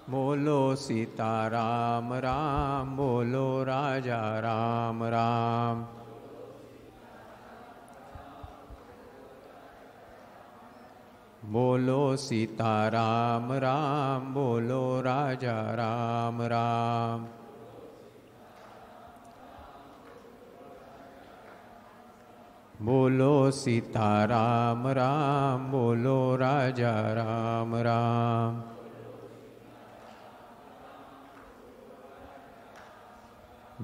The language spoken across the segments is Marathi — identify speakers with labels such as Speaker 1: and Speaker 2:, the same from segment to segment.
Speaker 1: बोलो सीताराम राम, बोलो राजा राम राम। बोलो सीताराम राम, बोलो राजा राम राम। बोलो सीताराम राम, बोलो राजा राम राम।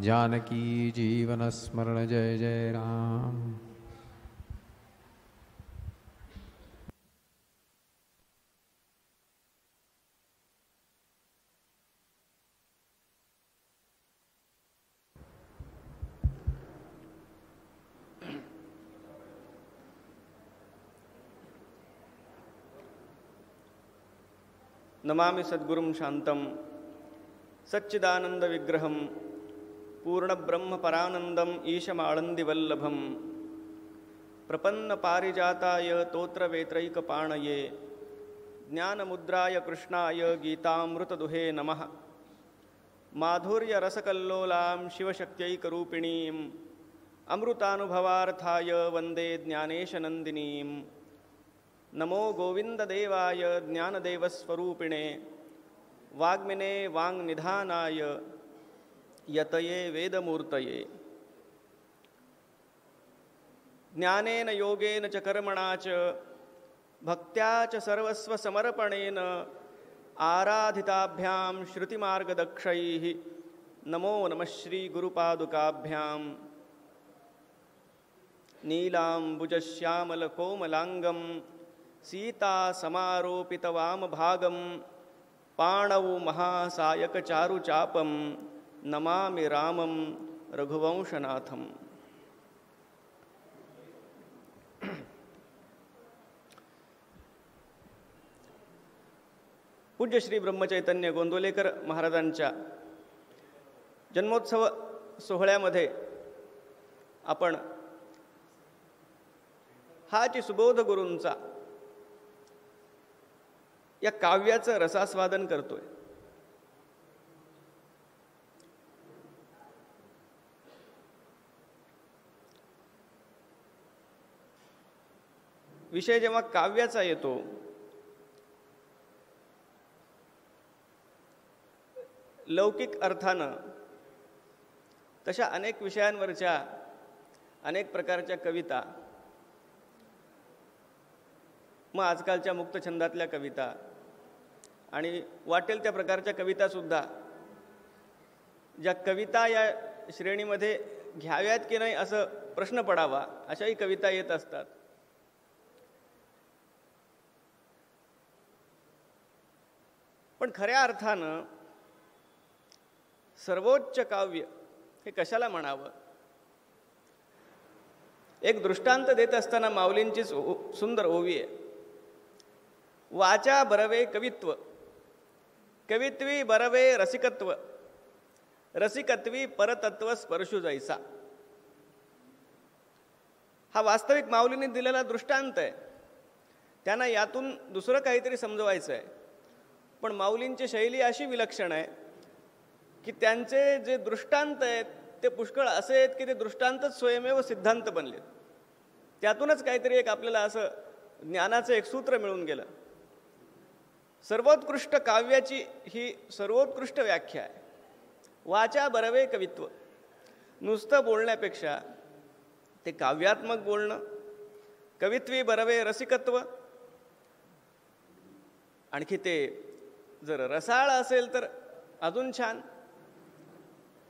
Speaker 1: जानकी जीवन स्मरण जय जय राम।
Speaker 2: नमामि सद्गुरुं शांतं सच्चिदानंद विग्रहं पूर्णब्रह्म परानंदम ईशमाळंदिवल्लभं प्रपन्न पारिजाताय तोत्रवेत्रैकपाणये ज्ञानमुद्राय कृष्णाय गीतामृतदुहे नमः। माधुर्यरसकल्लोलां शिवशक्त्यैकरूपिणीं अमृतानुभवार्थाय वन्दे ज्ञानेशनन्दिनीं। नमो गोविंददेवाय ज्ञानदेवस्वरूपिणे वाग्मिने वाङ्निधानाय यतये वेदमूर्तये। ज्ञानेन योगेन च कर्मणा च भक्त्या च सर्वस्वसमर्पणेन आराधिताभ्यां श्रुतिमार्गदक्षैः नमो नमः श्रीगुरुपादुकाभ्यां। नीलाम्बुजश्यामलकोमलाङ्गं सीतासमारोपितवामभागं पाणौ महासायकचारुचापं नमामि रामं रघुवंशनाथं। पूज्य श्री ब्रह्मचैतन्य गोंदवलेकर महाराजांच्या जन्मोत्सव सोहळ्यामध्ये आपण हाची सुबोध गुरूंचा या काव्याचं रसास्वादन करतोय। विषय जेव्हा काव्याचा येतो लौकिक अर्थानं तशा अनेक विषयांवरच्या अनेक प्रकारच्या कविता, मग आजकालच्या मुक्तछंदातल्या कविता आणि वाटेल त्या प्रकारच्या कवितासुद्धा, ज्या कविता या श्रेणीमध्ये घ्याव्यात की नाही असं प्रश्न पडावा अशाही कविता येत असतात। पण खऱ्या अर्थानं सर्वोच्च काव्य हे कशाला म्हणावं? एक दृष्टांत देत असताना माऊलींची सुंदर ओवी आहे। वाचा बरवे कवित्व, कवित्वी बरवे रसिकत्व, रसिकत्वी परतत्व स्पर्शु जैसा। हा वास्तविक माऊलींनी दिलेला दृष्टांत आहे। त्यांना यातून दुसरं काहीतरी समजवायचं आहे, पण माऊलींची शैली अशी विलक्षण आहे की त्यांचे जे दृष्टांत आहेत ते पुष्कळ असे आहेत की ते दृष्टांतच स्वयमेव सिद्धांत बनलेत। त्यातूनच काहीतरी एक आपल्याला असं ज्ञानाचं एक सूत्र मिळून गेलं। सर्वोत्कृष्ट काव्याची ही सर्वोत्कृष्ट व्याख्या आहे। वाचा बरवे कवित्व, नुसतं बोलण्यापेक्षा ते काव्यात्मक बोलणं, कवित्वी बरवे रसिकत्व, आणखी ते जर रसाळ असेल तर अजून छान।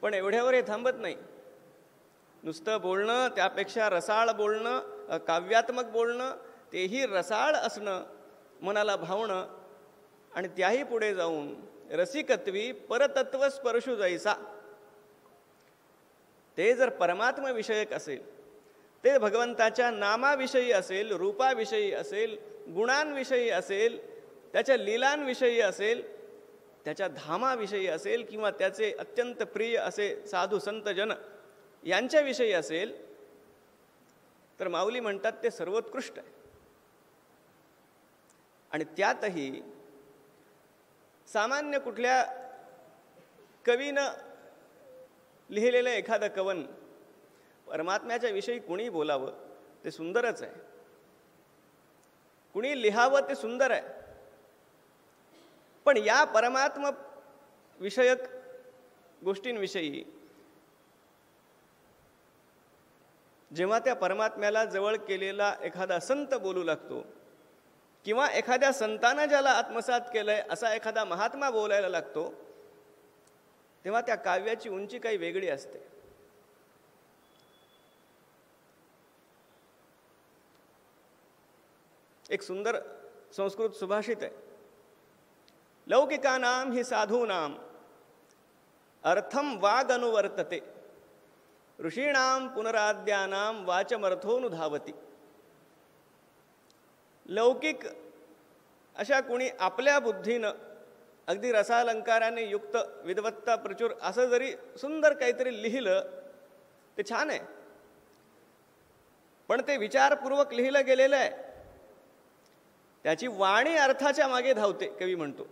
Speaker 2: पण एवढ्यावर हे थांबत नाही। नुसतं बोलणं, त्यापेक्षा रसाळ बोलणं, काव्यात्मक बोलणं, तेही रसाळ असणं, मनाला भावणं, आणि त्याही पुढे जाऊन रसिकत्वी परतत्व स्पर्शु जैसा। ते जर परमात्मविषयक असेल, ते भगवंताच्या नामाविषयी असेल, रूपाविषयी असेल, गुणांविषयी असेल, त्याच्या लीलांविषयी असेल, त्याच्या धामाविषयी असेल, किंवा त्याचे अत्यंत प्रिय असे साधू संत जन यांच्याविषयी असेल, तर माऊली म्हणतात ते सर्वोत्कृष्ट आहे। आणि त्यातही सामान्य कुठल्या कवीनं लिहिलेलं एखादं कवन परमात्म्याच्या विषयी कुणी बोलावं ते सुंदरच आहे, कुणी लिहावं ते सुंदर आहे. पण या परमात्म विषयक गोष्टींविषयी जेव्हा त्या परमात्म्याला जवळ केलेला एखादा संत बोलू लागतो किंवा एखाद्या संतानं ज्याला आत्मसात केलंय असा एखादा महात्मा बोलायला लागतो, तेव्हा त्या काव्याची उंची काही वेगळी असते. एक सुंदर संस्कृत सुभाषित आहे, लौकिकानां हि साधूनां अर्थम वाग अनुवर्तते, ऋषीणां पुनराद्यानां वाचमर्थोनुधावती. लौकिक अशा कुणी आपल्या बुद्धीनं अगदी रसालंकाराने युक्त विद्वत्ता प्रचूर असं जरी सुंदर काहीतरी लिहिलं ते छान आहे, पण ते विचारपूर्वक लिहिलं गेलेलं आहे, त्याची वाणी अर्थाच्या मागे धावते कवी म्हणतो.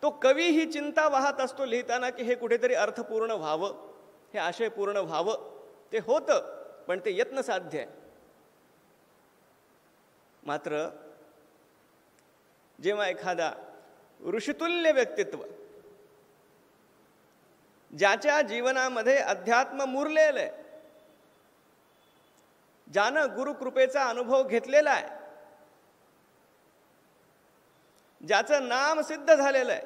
Speaker 2: तो कवी ही चिंता वाहत असतो लिहिताना की हे कुठेतरी अर्थपूर्ण व्हावं, हे आशय पूर्ण व्हावं. ते होतं, पण ते यत्न साध्य आहे. मात्र जेव्हा एखादा ऋषितुल्य व्यक्तित्व ज्याच्या जीवनामध्ये अध्यात्म मुरलेलं आहे, ज्यानं गुरुकृपेचा अनुभव घेतलेला आहे, ज्याचं नाम सिद्ध झालेलं आहे,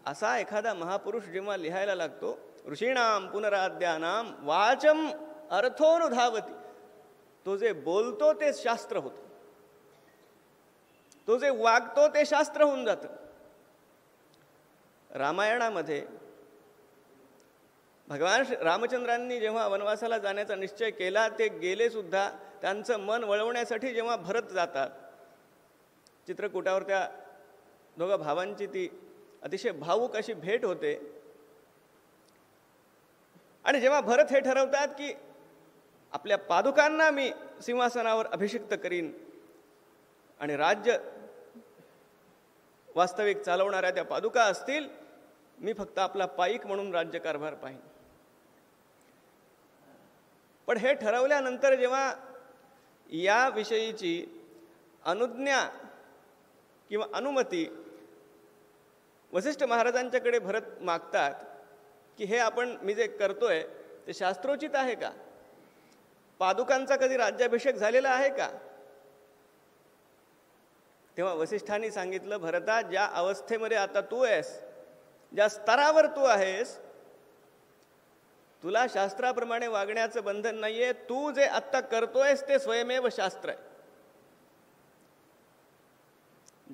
Speaker 2: असा एखादा महापुरुष जेव्हा लिहायला लागतो, ऋषीणाम पुनराद्यानाम वाचम अर्थोनुधावती, तो जे बोलतो ते शास्त्र होतं, तो जे वागतो ते शास्त्र होऊन जातं. रामायणामध्ये भगवान रामचंद्रांनी जेव्हा वनवासाला जाण्याचा निश्चय केला, ते गेले सुद्धा. त्यांचं मन वळवण्यासाठी जेव्हा भरत जातात, चित्रकूटावर त्या दोघा भावांची ती अतिशय भावूक अशी भेट होते. आणि जेव्हा भरत हे ठरवतात की आपल्या पादुकांना मी सिंहासनावर अभिषिक्त करीन आणि राज्य वास्तविक चालवणाऱ्या त्या पादुका असतील, मी फक्त आपला पाईक म्हणून राज्यकारभार पाहीन. पण हे ठरवल्यानंतर जेव्हा या विषयीची अनुज्ञा किंवा अनुमती वसिष्ठ महाराजांच्याकडे भरत मागतात की हे मी जे करतोय ते शास्त्रोचित आहे का, पादुकांचा कधी राज्याभिषेक झालेला आहे का. तेव्हा वसिष्ठांनी सांगितलं, भरता, ज्या अवस्थेमध्ये आता तू आहेस, ज्या स्तरावर तू आहेस, तुला शास्त्राप्रमाणे वागण्याचं बंधन नाहीये. तू जे आत्ता करतोयस ते स्वयमेव शास्त्र आहे.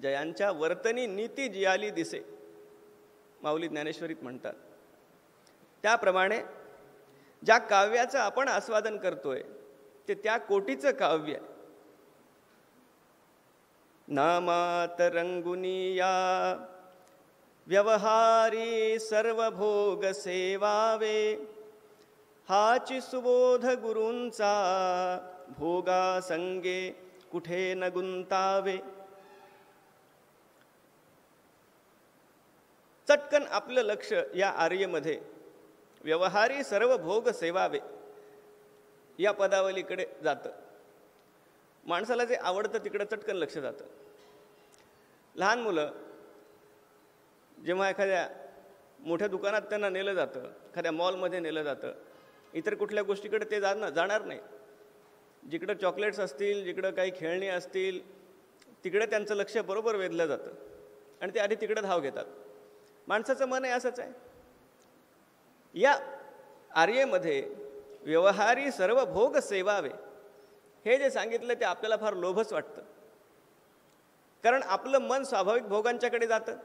Speaker 2: जयांच्या वर्तनी नीती जियाली दिसे, माऊली ज्ञानेश्वरीत म्हणतात. त्याप्रमाणे ज्या काव्याचं आपण आस्वादन करतोय ते त्या कोटीचं काव्य आहे. नामात रंगुनिया व्यवहारी सर्वभोग सेवावे, हाची सुबोध गुरूंचा भोगा संगे कुठे न गुंतावे. चटकन आपलं लक्ष या आर्यमध्ये व्यवहारी सर्व भोग सेवावे या पदावलीकडे जातं. माणसाला जे आवडतं तिकडे चटकन लक्ष जातं. लहान मुलं जेव्हा एखाद्या मोठ्या दुकानात त्यांना नेलं जातं, एखाद्या मॉलमध्ये नेलं जातं, इतर कुठल्या गोष्टीकडे ते जाणार नाही. जिकडं चॉकलेट्स असतील, जिकडं काही खेळणी असतील, तिकडे त्यांचं लक्ष बरोबर वेधलं जातं आणि ते आधी तिकडे धाव घेतात. माणसाचं मन आहे असंच आहे. या आर्येमध्ये व्यवहारी सर्व भोग सेवावे हे जे सांगितलं ते आपल्याला फार लोभच वाटतं, कारण आपलं मन स्वाभाविक भोगांच्याकडे जातं.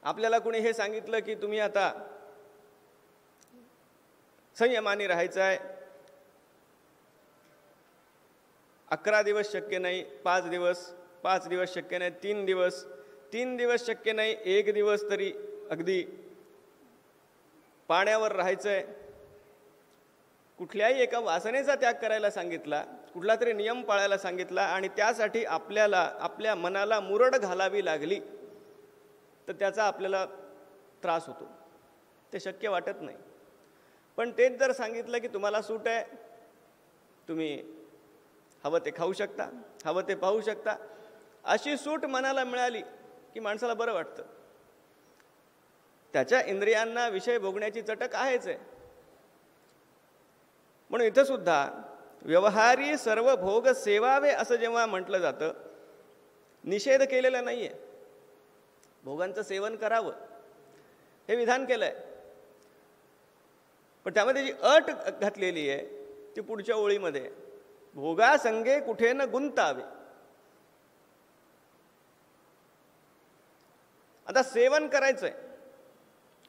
Speaker 2: आपल्याला कुणी हे सांगितलं की तुम्ही आता संयमाने राहायचं आहे, 11 दिवस शक्य नाही, 5 दिवस शक्य नाही, 3 दिवस शक्य नाही, 1 दिवस तरी अगदी पाण्यावर राहायचं आहे, कुठल्याही एका वासनेचा त्याग करायला सांगितला, कुठला तरी नियम पाळायला सांगितला आणि त्यासाठी आपल्याला आपल्या मनाला मुरड घालावी लागली तर त्याचा आपल्याला त्रास होतो, ते शक्य वाटत नाही. पण तेच जर सांगितलं की तुम्हाला सूट आहे, तुम्ही हवं ते खाऊ शकता, हवं ते पाहू शकता, अशी सूट मनाला मिळाली की माणसाला बरं वाटतं. त्याच्या इंद्रियांना विषय भोगण्याची चटक आहेच आहे. म्हणून इथं सुद्धा व्यवहारी सर्व भोग सेवावे असं जेव्हा म्हटलं जातं, निषेध केलेला नाहीये. भोगांचं सेवन करावं हे विधान केलंय, पण त्यामध्ये जी अट घातलेली आहे ती पुढच्या ओळीमध्ये, भोगासंगे कुठे न गुंतावे. आता सेवन करायचंय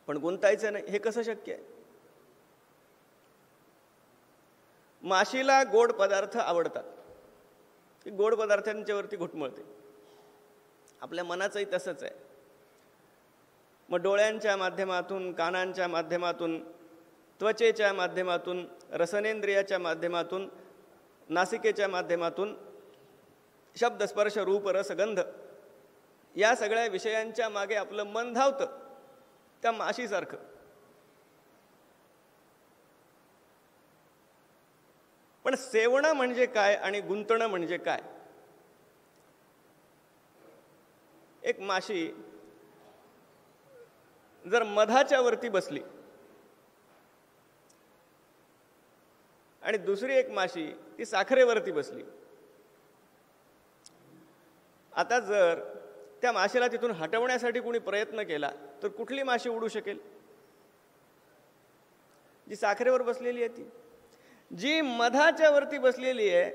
Speaker 2: पण गुंतायचं नाही, हे कसं शक्य आहे? माशीला गोड पदार्थ आवडतात, ती गोड पदार्थांच्या वरती घुटमळते. आपल्या मनाचंही तसंच आहे. मग डोळ्यांच्या माध्यमातून, कानांच्या माध्यमातून, त्वचेच्या माध्यमातून, रसनेंद्रियाच्या माध्यमातून, नासिकेच्या माध्यमातून, शब्द स्पर्श रूप रस गंध या सगळ्या विषयांच्या मागे आपलं मन धावतं, त्या माशीसारखं. पण सेवणं म्हणजे काय आणि गुंतणं म्हणजे काय? एक माशी जर मधाच्या वरती बसली आणि दुसरी एक माशी ती साखरेवरती बसली, आता जर त्या माशीला तिथून हटवण्यासाठी कोणी प्रयत्न केला तर कुठली माशी उडू शकेल? जी साखरेवर बसलेली आहे ती. जी मधाच्या वरती बसलेली आहे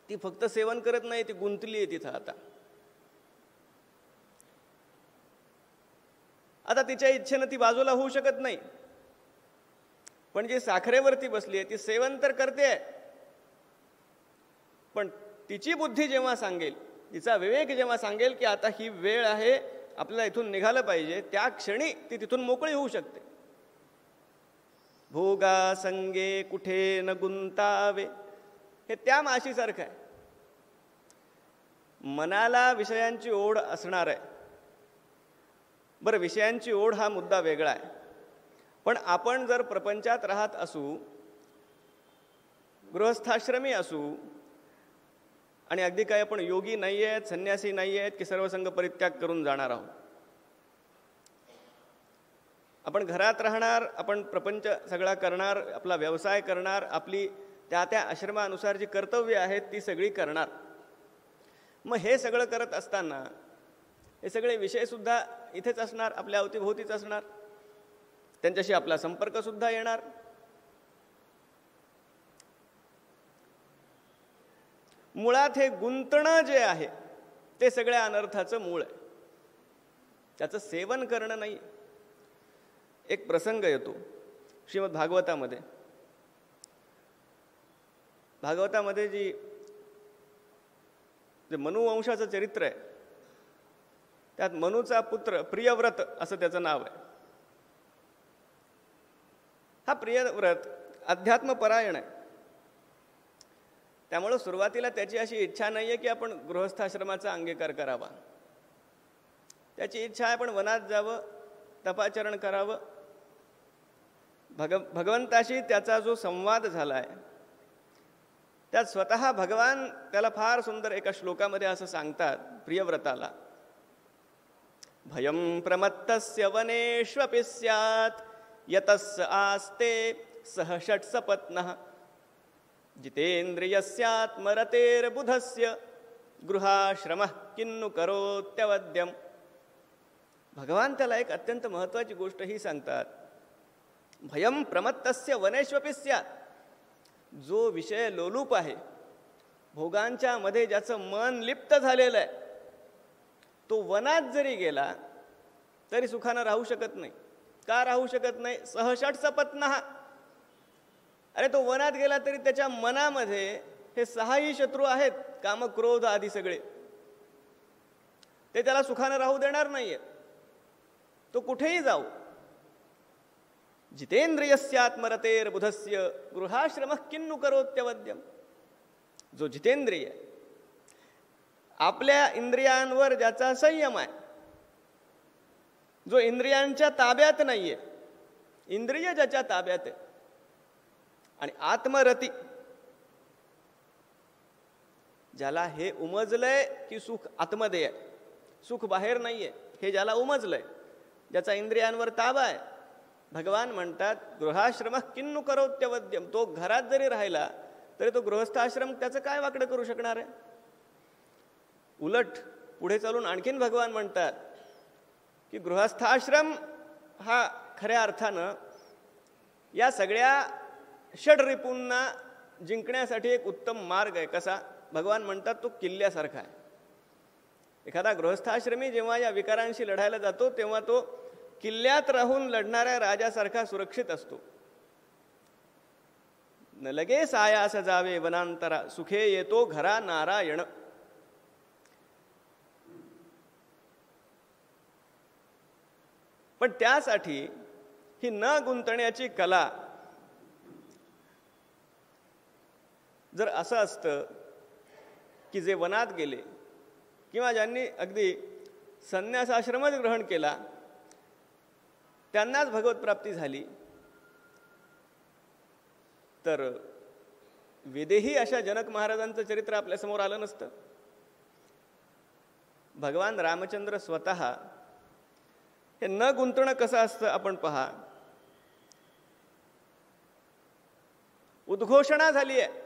Speaker 2: ती फक्त सेवन करत नाही, ती गुंतली आहे तिथं. आता तिच्या इच्छेनं ती बाजूला होऊ शकत नाही. पण जी साखरेवरती बसली आहे ती सेवन तर करते, पण तिची बुद्धी जेव्हा सांगेल, तिचा विवेक जेव्हा सांगेल की आता ही वेळ आहे, आपल्याला इथून निघालं पाहिजे, त्या क्षणी ती तिथून मोकळी होऊ शकते. भोगा संगे कुठे न गुंतावे, हे त्या माशीसारखं आहे. मनाला विषयांची ओढ असणार आहे. बरं, विषयांची ओढ हा मुद्दा वेगळा आहे, पण आपण जर प्रपंचात राहत असू, गृहस्थाश्रमी असू, आणि अगदी काय आपण योगी नाही आहेत, संन्यासी नाही आहेत की सर्वसंग परित्याग करून जाणार आहोत. आपण घरात राहणार, आपण प्रपंच सगळा करणार, आपला व्यवसाय करणार, आपली त्या त्या आश्रमानुसार जी कर्तव्य आहेत ती सगळी करणार. मग हे सगळं करत असताना हे सगळे विषयसुद्धा इथेच असणार, आपल्या अवतीभोवतीच असणार, त्यांच्याशी आपला संपर्कसुद्धा येणार. मुळात हे गुंतणं जे आहे ते सगळ्या अनर्थाचं मूळ आहे, त्याचं सेवन करणं नाही. एक प्रसंग येतो श्रीमद भागवतामध्ये. भागवतामध्ये जे मनुवंशाचं चरित्र आहे त्यात मनुचा पुत्र प्रियव्रत असं त्याचं नाव आहे. हा प्रियव्रत अध्यात्मपरायण आहे. त्यामुळं सुरुवातीला त्याची अशी इच्छा नाही आहे की आपण गृहस्थाश्रमाचा अंगीकार करावा. त्याची इच्छा आहे आपण वनात जावं, तपाचरण करावं. भगवंताशी त्याचा जो संवाद झाला आहे त्यात स्वतः भगवान त्याला फार सुंदर एका श्लोकामध्ये असं सांगतात प्रियव्रताला, भयं प्रमत्तस्य वनेष्वपि स्यात् यतस्य आस्ते सह षट्सपत्नः जितेन्द्रियस्यात्मरतेर्बुधस्य गृहाश्रमः किन्नु करोत्यवद्यम्. भगवान त्याला एक अत्यंत महत्त्वाची गोष्ट ही सांगतात, भयं प्रमत्तस्य वनेष्वपि स्यात्. जो विषय लोलूप आहे, भोगांच्या मध्ये ज्याचं मन लिप्त झालेलं आहे, तो वनात जरी गेला तरी सुखानं राहू शकत नाही. का राहू शकत नाही? सहषट्सपत्नः. अरे तो वनात गेला तरी त्याच्या मनामध्ये हे सहाही शत्रू आहेत, काम क्रोध आदी सगळे, ते त्याला सुखानं राहू देणार नाहीये. तो कुठेही जाऊ. जितेंद्रियस्यात्मरतेर्बुधस्य गृहाश्रमः किन्नु करोत्यवद्यम. जो जितेंद्रिय, आपल्या इंद्रियांवर ज्याचा संयम आहे, जो इंद्रियांच्या ताब्यात नाहीये, इंद्रिय ज्याच्या ताब्यात आहे, आणि आत्मरती, ज्याला हे उमजलंय की सुख आतमध्ये आहे, सुख बाहेर नाहीये, हे ज्याला उमजलंय, ज्याचा इंद्रियांवर ताबा आहे, भगवान म्हणतात गृहाश्रम किन्नु करोत्यवद्यम. तो घरात जरी राहिला तरी तो गृहस्थाश्रम त्याचं काय वाकडं करू शकणार आहे. उलट पुढे चालून आणखीन भगवान म्हणतात की गृहस्थाश्रम हा खऱ्या अर्थानं या सगळ्या षड्रिपूंना जिंकण्यासाठी एक उत्तम मार्ग आहे. कसा? भगवान म्हणतात तो किल्ल्यासारखा आहे. एखादा गृहस्थाश्रमी जेव्हा या विकारांशी लढायला जातो तेव्हा तो किल्ल्यात राहून लढणाऱ्या राजासारखा सुरक्षित असतो. न लगे सायास जावे वनांतरा, सुखे येतो घरा नारायण. पण त्यासाठी ही न गुंतण्याची कला, जर असं असतं की जे वनात गेले किंवा ज्यांनी अगदी संन्यासाश्रमच ग्रहण केला त्यांनाच भगवत प्राप्ती झाली, तर वेदेही अशा जनक महाराजांचं चरित्र आपल्यासमोर आलं नसतं. भगवान रामचंद्र स्वतः हे न गुंतणं कसं असतं आपण पहा. उद्घोषणा झाली आहे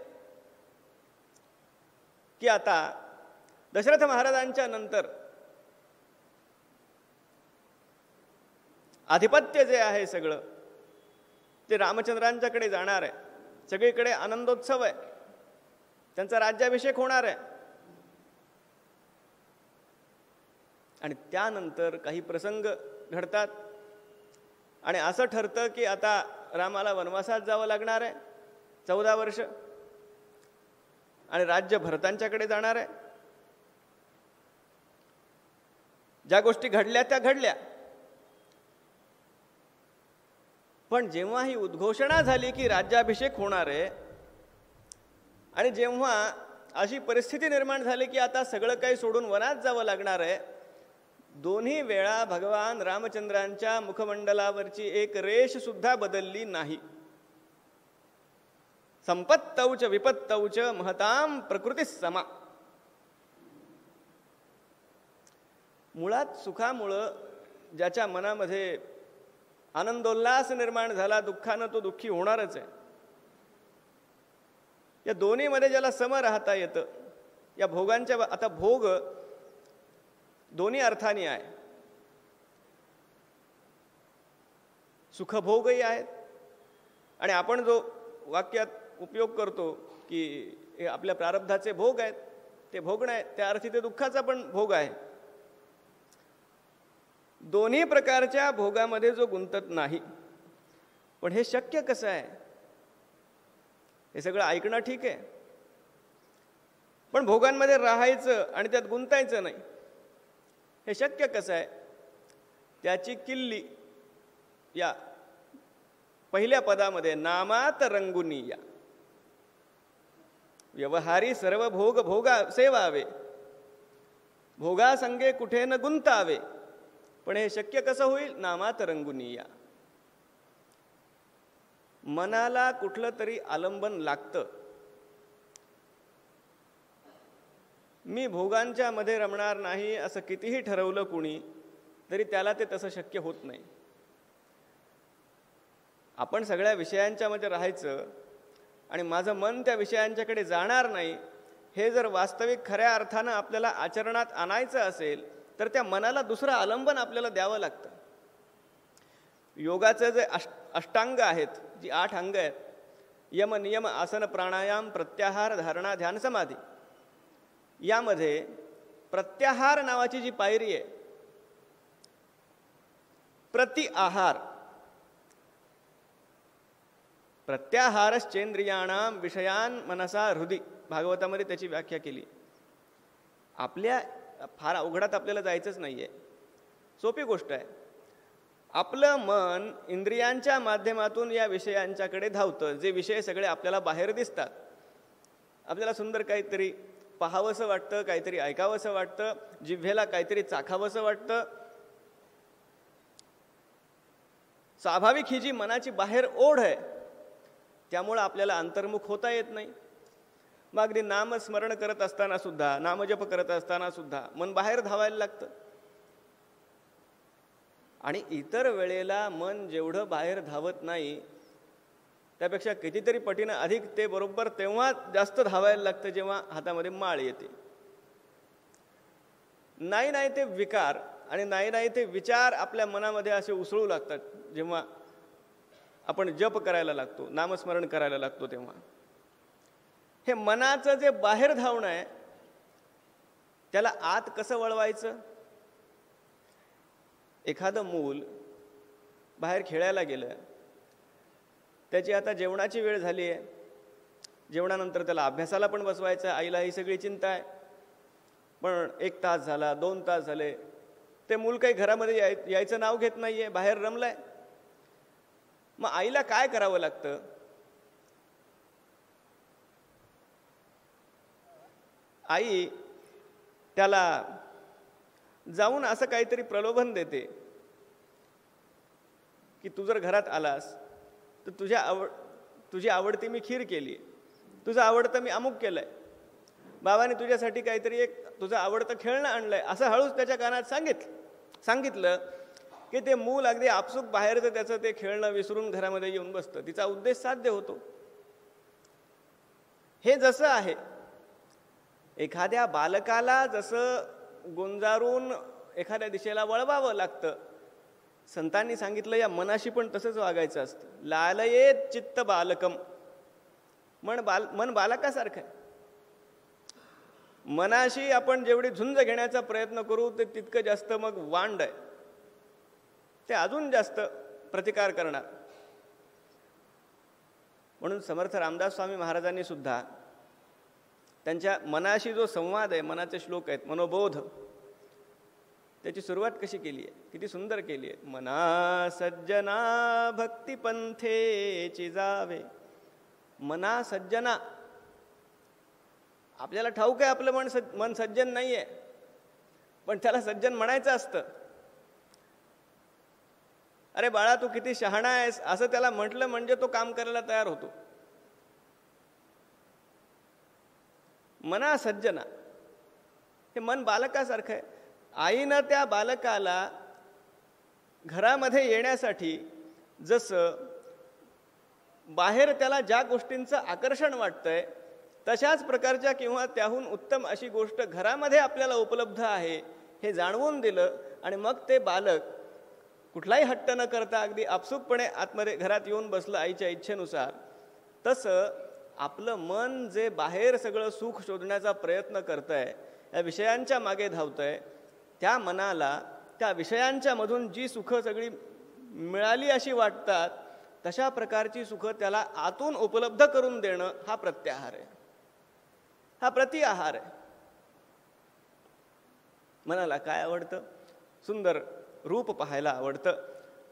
Speaker 2: की आता दशरथ महाराजांच्या नंतर आधिपत्य जे आहे सगळं ते रामचंद्रांच्याकडे जाणार आहे. सगळीकडे आनंदोत्सव आहे, त्यांचा राज्याभिषेक होणार आहे. आणि त्यानंतर काही प्रसंग घडतात आणि असं ठरतं की आता रामाला वनवासात जावं लागणार आहे 14 वर्ष, आणि राज्य भरतांच्याकडे जाणार आहे. ज्या गोष्टी घडल्या त्या घडल्या, पण जेव्हा ही उद्घोषणा झाली की राज्याभिषेक होणार आहे आणि जेव्हा अशी परिस्थिती निर्माण झाली की आता सगळं काही सोडून वनात जावं लागणार आहे, दोन्ही वेळा भगवान रामचंद्रांच्या मुखमंडलावरची एक रेष सुद्धा बदलली नाही. संपत्तौच विपत्तौच महताम प्रकृती समा. मुळात सुखामुळं ज्याच्या मनामध्ये आनंदोल्लास निर्माण झाला, दुःखानं तो दुःखी होणारच आहे. या दोन्हीमध्ये ज्याला सम राहता येतं, या भोगांच्या, आता भोग दोन्ही अर्थाने आहे. सुखभोगही आहेत आणि आपण जो वाक्यात उपयोग करतो की हे आपल्या प्रारब्धाचे भोग आहेत, ते भोगणं आहे, त्या अर्थी ते दुःखाचा पण भोग आहे. दोन्ही प्रकारच्या भोगामध्ये जो गुंतत नाही. पण हे शक्य कसं आहे? हे सगळं ऐकणं ठीक आहे, पण भोगांमध्ये राहायचं आणि त्यात गुंतायचं नाही, हे शक्य कसं आहे? त्याची किल्ली या पहिल्या पदामध्ये नामात रंगुनी या. व्यवहारी सर्व भोग भोगा सेवावे, भोगासंगे कुठे न गुंतावे. पण हे शक्य कसं होईल? नामात रंगुनी या. मनाला कुठलं तरी आलंबन लागतं. मी भोगांच्या मध्ये रमणार नाही असं कितीही ठरवलं कुणी तरी त्याला ते तसं शक्य होत नाही. आपण सगळ्या विषयांच्या मध्ये राहायचं आणि माझं मन त्या विषयांच्याकडे जाणार नाही, हे जर वास्तविक खऱ्या अर्थानं आपल्याला आचरणात आणायचं असेल तर त्या मनाला दुसरं आलंबन आपल्याला द्यावं लागतं. योगाचं जे अष्टांग आहेत, जी 8 अंग आहेत, यम नियम आसन प्राणायाम प्रत्याहार धारणा ध्यान समाधी, यामध्ये प्रत्याहार नावाची जी पायरी आहे, प्रति आहार, प्रत्याहारश्चेंद्रियाणाम विषयान मनसा हृदी, भागवतामध्ये त्याची व्याख्या केली. आपल्या फार अवघडात आपल्याला जायचंच नाहीये, सोपी गोष्ट आहे. आपलं मन इंद्रियांच्या माध्यमातून या विषयांच्याकडे धावतं. जे विषय सगळे आपल्याला बाहेर दिसतात. आपल्याला सुंदर काहीतरी पाहावंसं वाटतं, काहीतरी ऐकावंसं वाटतं, जिव्हेला काहीतरी चाखावंसं वाटतं. स्वाभाविक ही जी मनाची बाहेर ओढ आहे त्यामुळं आपल्याला अंतर्मुख होता येत नाही. मग अगदी नामस्मरण करत असताना सुद्धा, नामजप करत असताना सुद्धा मन बाहेर धावायला लागतं. आणि इतर वेळेला मन जेवढं बाहेर धावत नाही त्यापेक्षा कितीतरी पटीनं अधिक ते बरोबर तेव्हा जास्त धावायला लागतं जेव्हा हातामध्ये माळ येते. नाही ते विकार आणि नाही ते विचार आपल्या मनामध्ये असे उसळू लागतात जेव्हा आपण जप करायला लागतो, नामस्मरण करायला लागतो. तेव्हा हे मनाचं जे बाहेर धावणं आहे त्याला आत कसं वळवायचं? एखादं मूल बाहेर खेळायला गेलं, त्याची आता जेवणाची वेळ झाली आहे, जेवणानंतर त्याला अभ्यासाला पण बसवायचं, आईला ही सगळी चिंता आहे. पण 1 तास झाला, 2 तास झाले, ते मूल काही घरामध्ये यायचं नाव घेत नाहीये, बाहेर रमलाय. मग आईला काय करावं लागतं? आई त्याला जाऊन असं काहीतरी प्रलोभन देते की तू जर घरात आलास तर तुझी आवडती मी खीर केली, तुझं आवडतं मी अमुक केलंय, बाबाने तुझ्यासाठी काहीतरी एक तुझं आवडतं खेळणं आणलंय, असं हळूच त्याच्या कानात सांगितलं की ते मूल अगदी आपसूक बाहेरचं त्याचं ते खेळणं विसरून घरामध्ये येऊन बसतं. तिचा उद्देश साध्य होतो. हे जसं आहे, एखाद्या बालकाला जसं गुंजारून एखाद्या दिशेला वळवावं लागतं, संतांनी सांगितलं या मनाशी पण तसंच वागायचं असतं. लालयेत चित्त बालकम, मन बालकासारखं आहे. मनाशी आपण जेवढी झुंज घेण्याचा प्रयत्न करू ते तितकं जास्त मग वांड आहे, ते अजून जास्त प्रतिकार करणार. म्हणून समर्थ रामदास स्वामी महाराजांनी सुद्धा त्यांच्या मनाशी जो संवाद आहे, मनाचे श्लोक आहेत, मनोबोध, त्याची सुरुवात कशी केली आहे, किती सुंदर केली आहे. मना सज्जना भक्तिपंथेची जावे. मना सज्जना, आपल्याला ठाऊक आहे आपलं मन सज्जन नाहीये, पण त्याला सज्जन म्हणायचं असतं. अरे बाळा तू किती शहाणा आहेस असं त्याला म्हटलं म्हणजे तो काम करायला तयार होतो. मना सज्जना, हे मन बालकासारखं आहे. आईनं त्या बालकाला घरामध्ये येण्यासाठी जसं बाहेर त्याला ज्या गोष्टींचं आकर्षण वाटतंय तशाच प्रकारच्या किंवा त्याहून उत्तम अशी गोष्ट घरामध्ये आपल्याला उपलब्ध आहे हे जाणवून दिलं, आणि मग ते बालक कुठलाही हट्ट न करता अगदी आपसूकपणे आतमध्ये घरात येऊन बसलं आईच्या इच्छेनुसार. तसं आपलं मन जे बाहेर सगळं सुख शोधण्याचा प्रयत्न करतंय, या विषयांच्या मागे धावतंय, त्या मनाला त्या विषयांच्या मधून जी सुख सगळी मिळाली अशी वाटतात तशा प्रकारची सुख त्याला आतून उपलब्ध करून देणं हा प्रत्याहार आहे, हा प्रतिआहार आहे. मनाला काय आवडतं? सुंदर रूप पाहायला आवडतं.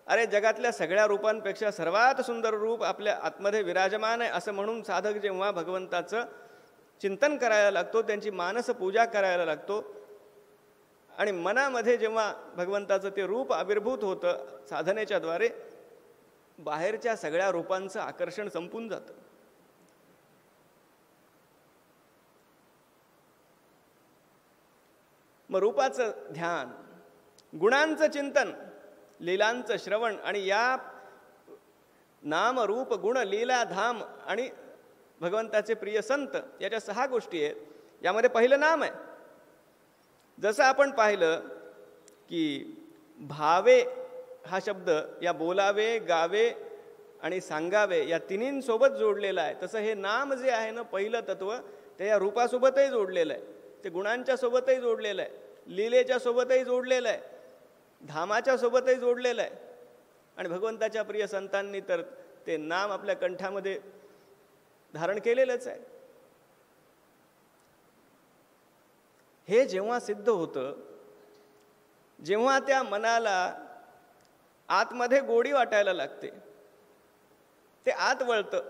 Speaker 2: अरे जगातल्या सगळ्या रूपांपेक्षा सर्वात सुंदर रूप आपल्या आतमध्ये विराजमान आहे असं म्हणून साधक जेव्हा भगवंताचं चिंतन करायला लागतो, त्यांची मानस पूजा करायला लागतो, आणि मनामध्ये जेव्हा भगवंताचं ते रूप आविर्भूत होतं साधनेच्या द्वारे, बाहेरच्या सगळ्या रूपांचं आकर्षण संपून जातं. मग रूपाचं ध्यान, गुणांचं चिंतन, लीलांचं श्रवण, आणि या नाम रूप गुण लीला धाम आणि भगवंताचे प्रिय संत, याच्या 6 गोष्टी आहेत. यामध्ये पहिलं नाम आहे. जसं आपण पाहिलं की भावे हा शब्द या बोलावे, गावे आणि सांगावे या तिन्हींसोबत जोडलेला आहे, तसं हे नाम जे आहे ना, पहिलं तत्व ते या रूपासोबतही जोडलेलं आहे, ते गुणांच्या सोबतही जोडलेलं आहे, लीलेच्या सोबतही जोडलेलं आहे, धामाच्या सोबतही जोडलेलं आहे, आणि भगवंताच्या प्रिय संतांनी तर ते नाम आपल्या कंठामध्ये धारण केलेलंच आहे. हे जेव्हा सिद्ध होतं, जेव्हा त्या मनाला आतमध्ये गोडी वाटायला लागते, ते आत वळतं,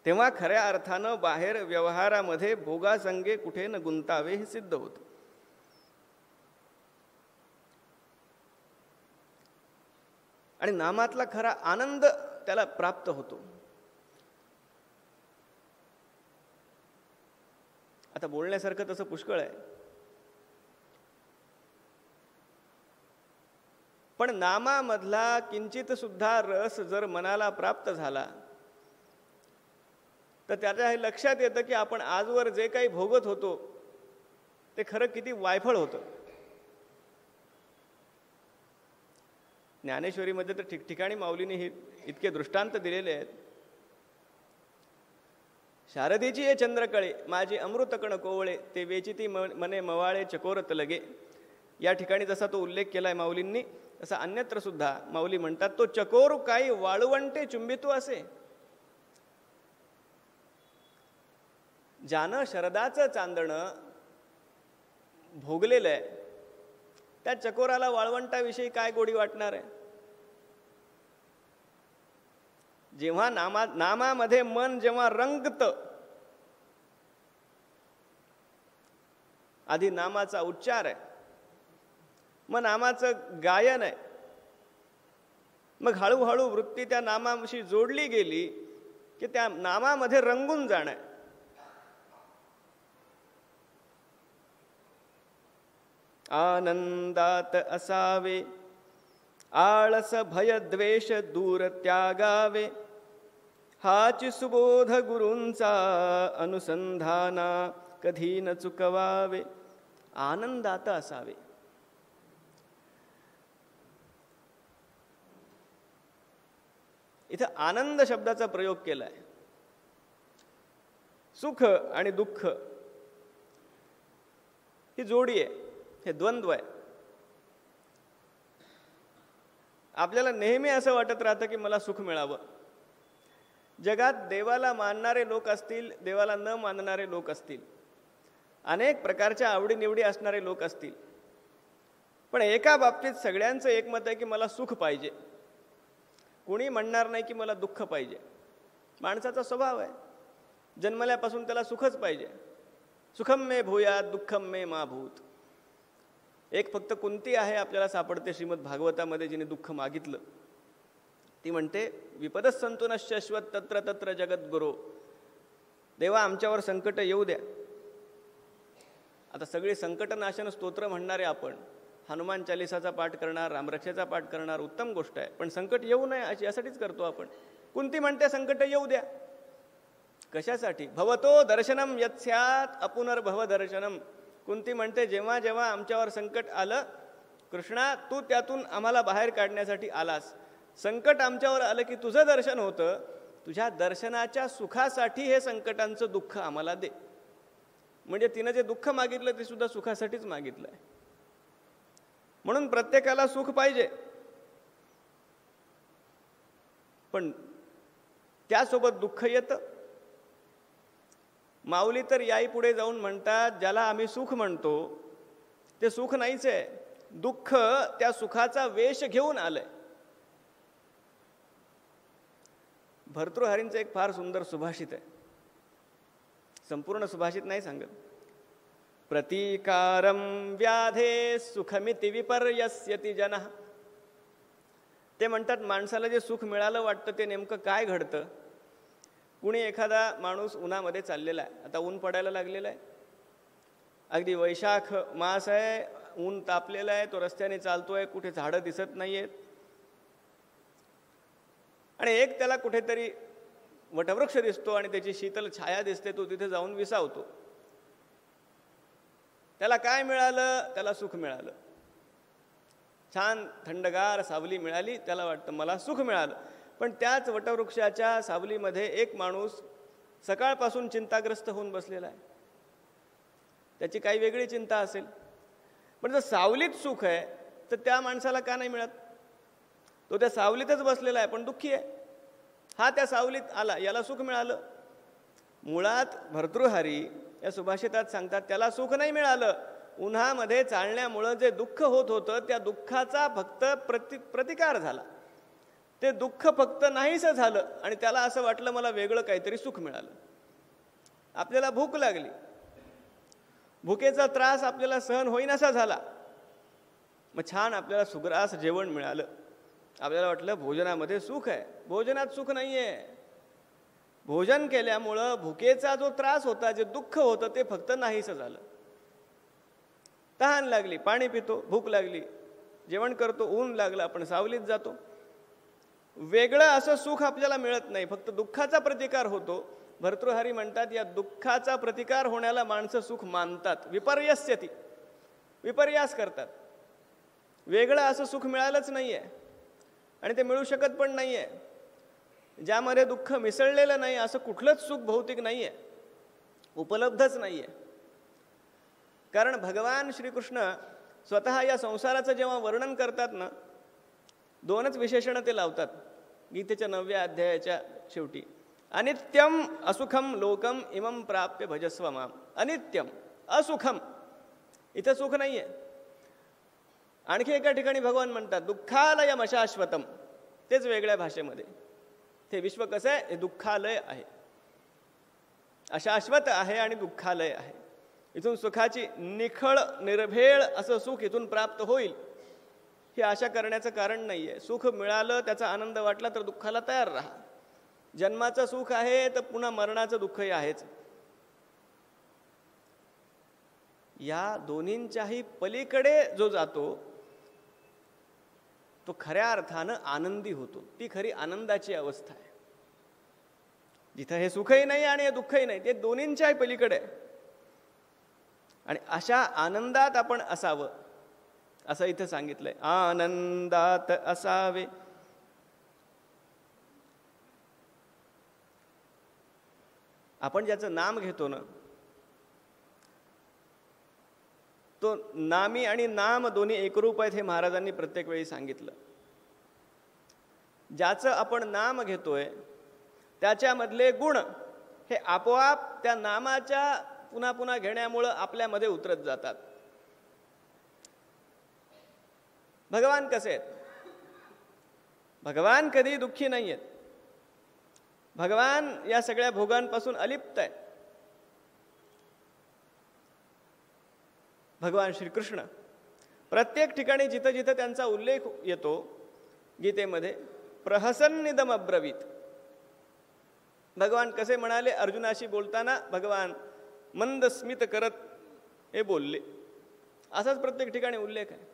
Speaker 2: तेव्हा खऱ्या अर्थानं बाहेर व्यवहारामध्ये भोगासंगे कुठे न गुंतावे हे सिद्ध होतं. आणि नामातला खरा आनंद त्याला प्राप्त होतो. आता बोलण्यासारखं तसं पुष्कळ आहे, पण नामामधला किंचित सुद्धा रस जर मनाला प्राप्त झाला तर त्याच्या हे लक्षात येतं की आपण आजवर जे काही भोगत होतो ते खरं किती वायफळ होतं. ज्ञानेश्वरीमध्ये तर ठिकठिकाणी माऊलीने हे इतके दृष्टांत दिलेले आहेत. शारदेची ये चंद्रकळे माझी अमृतकण कोवळे, ते वेचिती मने मवाळे चकोरत लगे. या ठिकाणी जसा तो उल्लेख केलाय माऊलींनी, तसा अन्यत्र सुद्धा माऊली म्हणतात, तो चकोर काही वाळवंटे चुंबितो असे. ज्यानं शरदाचं चांदणं भोगलेलं आहे त्या चकोराला वाळवंटाविषयी काय गोडी वाटणार आहे. जेव्हा नामामध्ये मन जेव्हा रंगतं, आधी नामाचा उच्चार आहे, मग नामाचं गायन आहे, मग हळूहळू वृत्ती त्या नामाशी जोडली गेली की त्या नामामध्ये रंगून जाणं आहे. आनंदात असावे आळस भय द्वेष दूर त्यागावे, हाची सुबोध गुरूंचा अनुसंधाना कधी न चुकवावे. आनंदात असावे. इथं आनंद शब्दाचा प्रयोग केलाय. सुख आणि दुःख ही जोडी आहे, हे द्वंद्व आहे. आपल्याला नेहमी असं वाटत राहतं की मला सुख मिळावं. जगात देवाला मानणारे लोक असतील, देवाला न मानणारे लोक असतील, अनेक प्रकारच्या आवडीनिवडी असणारे लोक असतील, पण एका बाबतीत सगळ्यांचं एकमत आहे की मला सुख पाहिजे. कुणी म्हणणार नाही की मला दुःख पाहिजे. माणसाचा स्वभाव आहे, जन्मल्यापासून त्याला सुखच पाहिजे. सुखम मे भूयात दुःखम मे मा भूत. एक फक्त कुंती आहे आपल्याला सापडते श्रीमद भागवतामध्ये, जिने दुःख मागितलं. ती म्हणते, विपदस संतु नश्यश्वत तत्र तत्र जगद्गुरो. देवा आमच्यावर संकट येऊ द्या. आता सगळी संकटनाशन स्तोत्र म्हणणारे आपण, हनुमान चालिसाचा पाठ करणार, रामरक्षेचा पाठ करणार, उत्तम गोष्ट आहे, पण संकट येऊ नये यासाठीच करतो आपण. कुंती म्हणते संकट येऊ द्या. कशासाठी? भवतो दर्शनम यत्स्यात् अपुनर्भव दर्शनम. कुंती म्हणते जेव्हा जेव्हा आमच्यावर संकट आलं, कृष्णा तू त्यातून आम्हाला बाहेर काढण्यासाठी आलास. संकट आमच्यावर आलं की तुझं दर्शन होतं, तुझ्या दर्शनाच्या सुखासाठी हे संकटांचं दुःख आम्हाला दे. म्हणजे तिनं जे दुःख मागितलं ते सुद्धा सुखासाठीच मागितलंय. म्हणून प्रत्येकाला सुख पाहिजे, पण त्यासोबत दुःख येतं. माऊली तर याही पुढे जाऊन म्हणतात, ज्याला आम्ही सुख म्हणतो ते सुख नाहीच आहे, दुःख त्या सुखाचा वेश घेऊन आलंय. भर्तृहरींचं एक फार सुंदर सुभाषित आहे, संपूर्ण सुभाषित नाही सांगत. प्रतिकारम व्याधे सुखमिति विपर्यस्यति जनः. ते म्हणतात माणसाला जे सुख मिळालं वाटतं ते नेमकं काय घडतं. कुणी एखादा माणूस उन्हामध्ये चाललेला आहे, आता ऊन पडायला लागलेला आहे, अगदी वैशाख मास आहे, ऊन तापलेला आहे, तो रस्त्याने चालतोय, कुठे झाडं दिसत नाहीयेत, आणि एक त्याला कुठेतरी वटवृक्ष दिसतो आणि त्याची शीतल छाया दिसते, तो तिथे जाऊन विसावतो. त्याला काय मिळालं? त्याला सुख मिळालं. छान थंडगार सावली मिळाली, त्याला वाटतं मला सुख मिळालं. पण त्याच वटवृक्षाच्या सावलीमध्ये एक माणूस सकाळपासून चिंताग्रस्त होऊन बसलेला आहे. त्याची काही वेगळी चिंता असेल, पण जर सावलीत सुख आहे तर त्या माणसाला का नाही मिळत? तो त्या सावलीतच बसलेला आहे पण दुःखी आहे. हा त्या सावलीत आला, याला सुख मिळालं. मुळात भर्तृहरी या सुभाषितात सांगतात त्याला सुख नाही मिळालं, उन्हामध्ये चालण्यामुळं जे दुःख होत होतं त्या दुःखाचा फक्त प्रतिकार झाला. ते दुःख फक्त नाहीसं झालं आणि त्याला असं वाटलं मला वेगळं काहीतरी सुख मिळालं. आपल्याला भूक लागली, भुकेचा त्रास आपल्याला सहन होईनासा झाला, मग छान आपल्याला सुग्रास जेवण मिळालं. आपल्याला वाटलं भोजनामध्ये सुख आहे. भोजनात सुख नाही आहे. भोजन केल्यामुळं भुकेचा जो त्रास होता, जे दुःख होतं ते फक्त नाहीसं झालं. तहान लागली, पाणी पितो, भूक लागली, जेवण करतो, ऊन लागलं, आपण सावलीत जातो. वेगळं असं सुख आपल्याला मिळत नाही, फक्त दुःखाचा प्रतिकार होतो. भर्तृहरी म्हणतात या दुःखाचा प्रतिकार होण्याला माणसं सुख मानतात. विपर्यस्यती, विपर्यास करतात. वेगळं असं सुख मिळालंच नाही आहे आणि ते मिळू शकत पण नाही आहे. ज्यामध्ये दुःख मिसळलेलं नाही असं कुठलंच सुख भौतिक नाही आहे, उपलब्धच नाही आहे. कारण भगवान श्रीकृष्ण स्वतः या संसाराचं जेव्हा वर्णन करतात ना, दोनच विशेषणं ते लावतात गीतेच्या 9व्या अध्यायाच्या शेवटी. अनित्यम असुखम लोकम इमं प्राप्य भजस्व माम. अनित्यम, असुखम, इथं सुख नाही आहे. आणखी एका ठिकाणी भगवान म्हणतात दुःखालयम अशाश्वतम. तेच वेगळ्या भाषेमध्ये. ते विश्व कसं आहे? हे दुःखालय आहे, अशाश्वत आहे आणि दुःखालय आहे. इथून सुखाची निखळ निर्भेळ असं सुख इथून प्राप्त होईल ही आशा करण्याचं कारण नाही आहे. सुख मिळालं, त्याचा आनंद वाटला तर दुःखाला तयार राहा. जन्माचं सुख आहे तर पुन्हा मरणाचं दुःखही आहेच. या दोन्हींच्याही पलीकडे जो जातो तो खऱ्या अर्थानं आनंदी होतो. ती खरी आनंदाची अवस्था आहे. जिथं हे सुखही नाही आणि हे दुःखही नाही, ते दोन्हींच्याही पलीकडे. आणि अशा आनंदात आपण असावं असं इथं सांगितलंय. आनंदात असावे. आपण ज्याचं नाम घेतो ना, तो नामी आणि नाम दोन्ही एकरूप आहेत हे महाराजांनी प्रत्येक वेळी सांगितलं. ज्याचं आपण नाम घेतोय त्याच्यामधले गुण हे आपोआप त्या नामाच्या पुन्हा पुन्हा घेण्यामुळं आपल्यामध्ये उतरत जातात. भगवान कसे आहेत? भगवान कधी दुःखी नाही आहेत. भगवान या सगळ्या भोगांपासून अलिप्त आहेत. भगवान श्रीकृष्ण प्रत्येक ठिकाणी जिथं जिथं त्यांचा उल्लेख येतो गीतेमध्ये प्रहसन्निदम अब्रवीत. भगवान कसे म्हणाले? अर्जुनाशी बोलताना भगवान मंद स्मित करत हे बोलले. असाच प्रत्येक ठिकाणी उल्लेख आहे.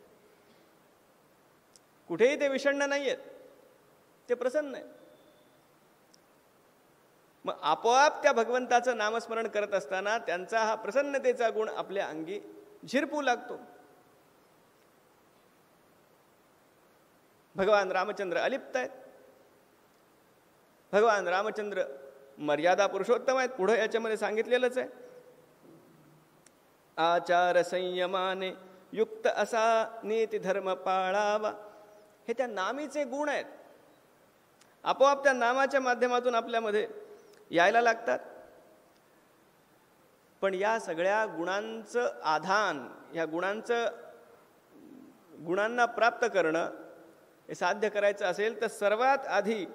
Speaker 2: कुठेही ते विषण्ण नाही आहेत, ते प्रसन्न आहेत. मग आपोआप त्या भगवंताचं नामस्मरण करत असताना त्यांचा हा प्रसन्नतेचा गुण आपल्या अंगी झिरपू लागतो. भगवान रामचंद्र अलिप्त आहेत. भगवान रामचंद्र मर्यादा पुरुषोत्तम आहेत. पुढे याच्यामध्ये सांगितलेलंच आहे. आचार संयमाने युक्त असा नीती धर्म पाळावा. हे त्या नामीचे गुण आहेत. आपोआप त्या नामाच्या माध्यमातून आपल्यामध्ये यायला लागतात. पण या सगळ्या गुणांचं आधान, या गुणांना प्राप्त करणं हे साध्य करायचं असेल तर सर्वात आधी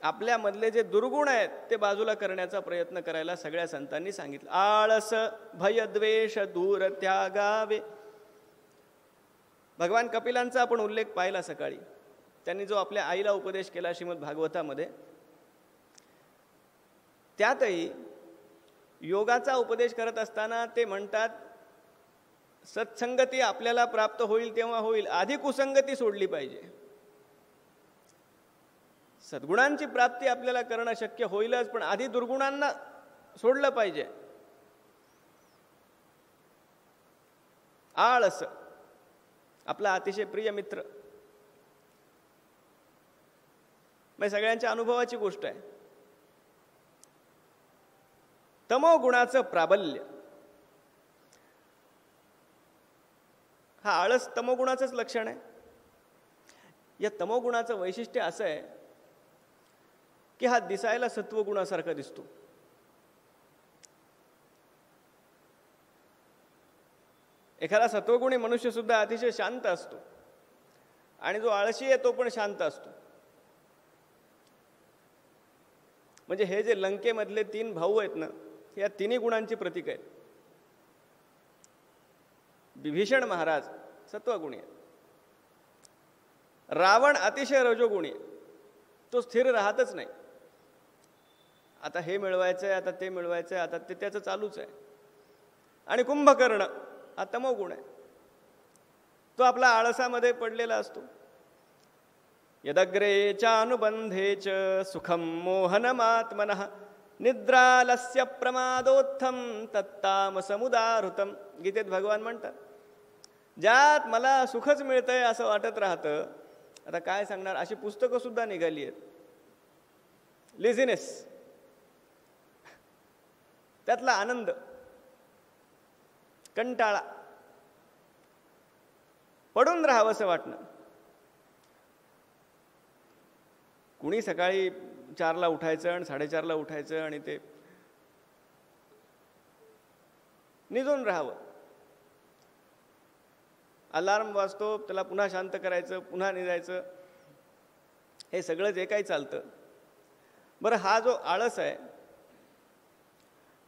Speaker 2: आपल्यामधले जे दुर्गुण आहेत ते बाजूला करण्याचा प्रयत्न करायला सगळ्या संतांनी सांगितलं. आळस भय द्वेष दूर त्यागावे. भगवान कपिलांचा आपण उल्लेख पाहिला सकाळी. त्यांनी जो आपल्या आईला उपदेश केला श्रीमद भागवतामध्ये, त्यातही योगाचा उपदेश करत असताना ते म्हणतात सत्संगती आपल्याला प्राप्त होईल तेव्हा होईल, आधी कुसंगती सोडली पाहिजे. सद्गुणांची प्राप्ती आपल्याला करणं शक्य होईलच, पण आधी दुर्गुणांना सोडलं पाहिजे. आळस आपला अतिशय प्रिय मित्र, म्हणजे सगळ्यांच्या अनुभवाची गोष्ट आहे. तमोगुणाचं प्राबल्य, हा आळस तमोगुणाचंच लक्षण आहे. या तमोगुणाचं वैशिष्ट्य असं आहे की हा दिसायला सत्वगुणासारखा दिसतो. एखादा सत्वगुणी मनुष्य सुद्धा अतिशय शांत असतो आणि जो आळशी आहे तो पण शांत असतो. म्हणजे हे जे लंकेमधले 3 भाऊ आहेत ना, या तिन्ही गुणांची प्रतीक आहेत. विभीषण महाराज सत्वगुणी आहे, रावण अतिशय रजोगुणी आहे, तो स्थिर राहतच नाही. आता हे मिळवायचंय, आता ते मिळवायचंय, आता ते त्याचं चालूच आहे. आणि कुंभकर्ण हा तमोगुण आहे, तो आपला आळसामध्ये पडलेला असतो. यदग्रे चानुबंधे च सुखम मोहनमात्मनः निद्रालस्य प्रमादोत्थम तत्तामसमुदाहृतम. गीतेत भगवान म्हणतात, ज्यात मला सुखच मिळतंय असं वाटत राहतं. आता काय सांगणार, अशी पुस्तकं सुद्धा निघाली आहेत. लेझिनेस, त्यातला आनंद, कंटाळा, पडून राहावं असं वाटणं. कुणी सकाळी 4ला उठायचं आणि 4:30ला उठायचं आणि ते निजून राहावं. अलार्म वाजतो, त्याला पुन्हा शांत करायचं, पुन्हा निजायचं, हे सगळं जे काही चालतं. बरं, हा जो आळस आहे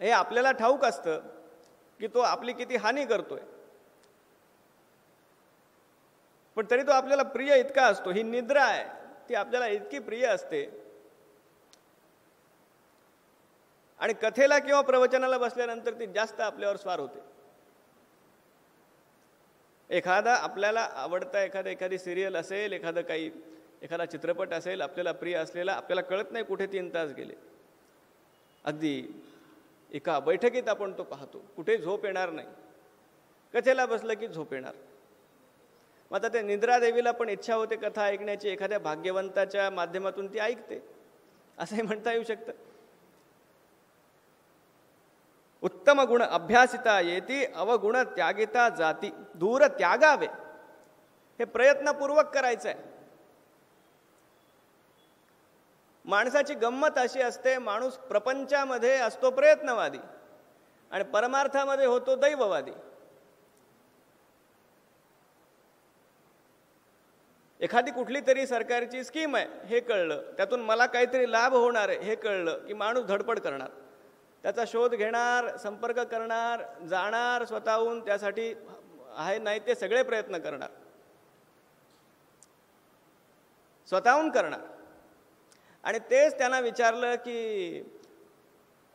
Speaker 2: हे आपल्याला ठाऊक असतं की तो आपली किती हानी करतोय, पण तरी तो आपल्याला प्रिय इतका असतो. ही निद्रा आहे ती आपल्याला इतकी प्रिय असते. आणि कथेला किंवा प्रवचनाला बसल्यानंतर ती जास्त आपल्यावर स्वार होते. एखादा आपल्याला आवडता एखादी सिरियल असेल, एखादा चित्रपट असेल आपल्याला प्रिय असलेला, आपल्याला कळत नाही कुठे 3 तास गेले. अगदी एका बैठकीत आपण तो पाहतो, कुठे झोप येणार नाही, कथेला बसलं की झोप येणार. मग आता त्या निद्रादेवीला पण इच्छा होते कथा ऐकण्याची, एखाद्या भाग्यवंताच्या माध्यमातून ती ऐकते, असंही म्हणता येऊ शकतं. उत्तम गुण अभ्यासिता येती, अवगुण त्यागिता जाती. दूर त्यागावे, हे प्रयत्नपूर्वक करायचं आहे. माणसाची गंमत अशी असते, माणूस प्रपंचामध्ये असतो प्रयत्नवादी आणि परमार्थामध्ये होतो दैववादी. एखादी कुठली तरी सरकारची स्कीम आहे हे कळलं, त्यातून मला काहीतरी लाभ होणार आहे हे कळलं की माणूस धडपड करणार, त्याचा शोध घेणार, संपर्क करणार, जाणार स्वतःहून, त्यासाठी आहे नाही ते सगळे प्रयत्न करणार, स्वतःहून करणार. आणि तेच त्यांना विचारलं की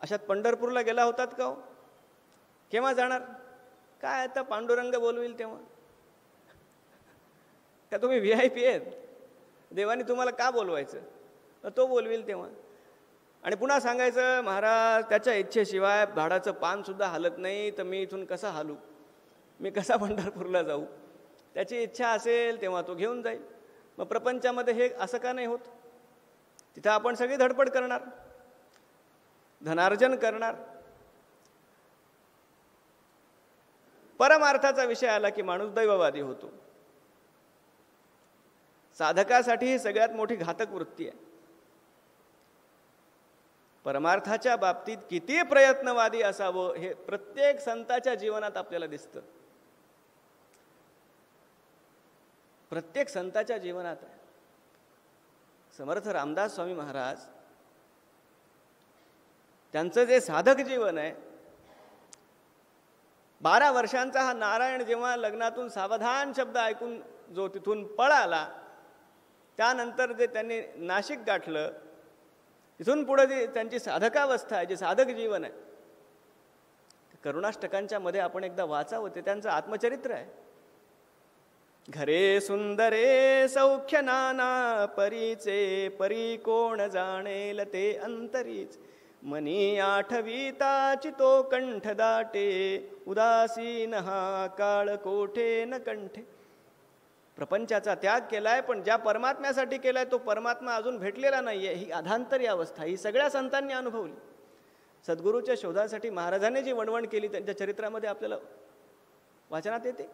Speaker 2: अशात पंढरपूरला गेला होतात का हो, केव्हा जाणार, काय आता पांडुरंग बोलविल तेव्हा, का तुम्ही VIP आहेत, देवाने तुम्हाला का बोलवायचं, तो बोलविल तेव्हा. आणि पुन्हा सांगायचं, महाराज त्याच्या इच्छेशिवाय भाडाचं पान सुद्धा हलत नाही, तर मी इथून कसा हलू, मी कसा पंढरपूरला जाऊ, त्याची इच्छा असेल तेव्हा तो घेऊन जाईल. मग प्रपंचामध्ये हे असं का नाही होत, तिथं आपण सगळी धडपड करणार, धनार्जन करणार. परमार्थाचा विषय आला की माणूस दैववादी होतो. साधकासाठी ही सगळ्यात मोठी घातक वृत्ती आहे. परमार्थाच्या बाबतीत किती प्रयत्नवादी असावं हे प्रत्येक संताच्या जीवनात आपल्याला दिसतं. प्रत्येक संताच्या जीवनात आहे. समर्थ रामदास स्वामी महाराज, त्यांचं जे साधक जीवन आहे, 12 वर्षांचा हा नारायण जेव्हा लग्नातून सावधान शब्द ऐकून जो तिथून पळाला, त्यानंतर जे त्यांनी नाशिक गाठलं, तिथून पुढे जी त्यांची साधकावस्था आहे, जे साधक जीवन आहे, करुणाष्टकांच्या मध्ये आपण एकदा वाचावं, ते त्यांचं आत्मचरित्र आहे. घरे सुंदरे सौख्य नाना परीचे, परी कोण जाणेल ते अंतरीच, मनी आठवीता चितो कंठ दाटे, उदासीन हा काळ कोठे न कंठे. प्रपंचाचा त्याग केलाय, पण ज्या परमात्म्यासाठी केलाय तो परमात्मा अजून भेटलेला नाहीये, ही अधांतरी अवस्था ही सगळ्या संतांनी अनुभवली. सद्गुरूच्या शोधासाठी महाराजांनी जी वणवण केली त्यांच्या चरित्रामध्ये आपल्याला वाचनात येते.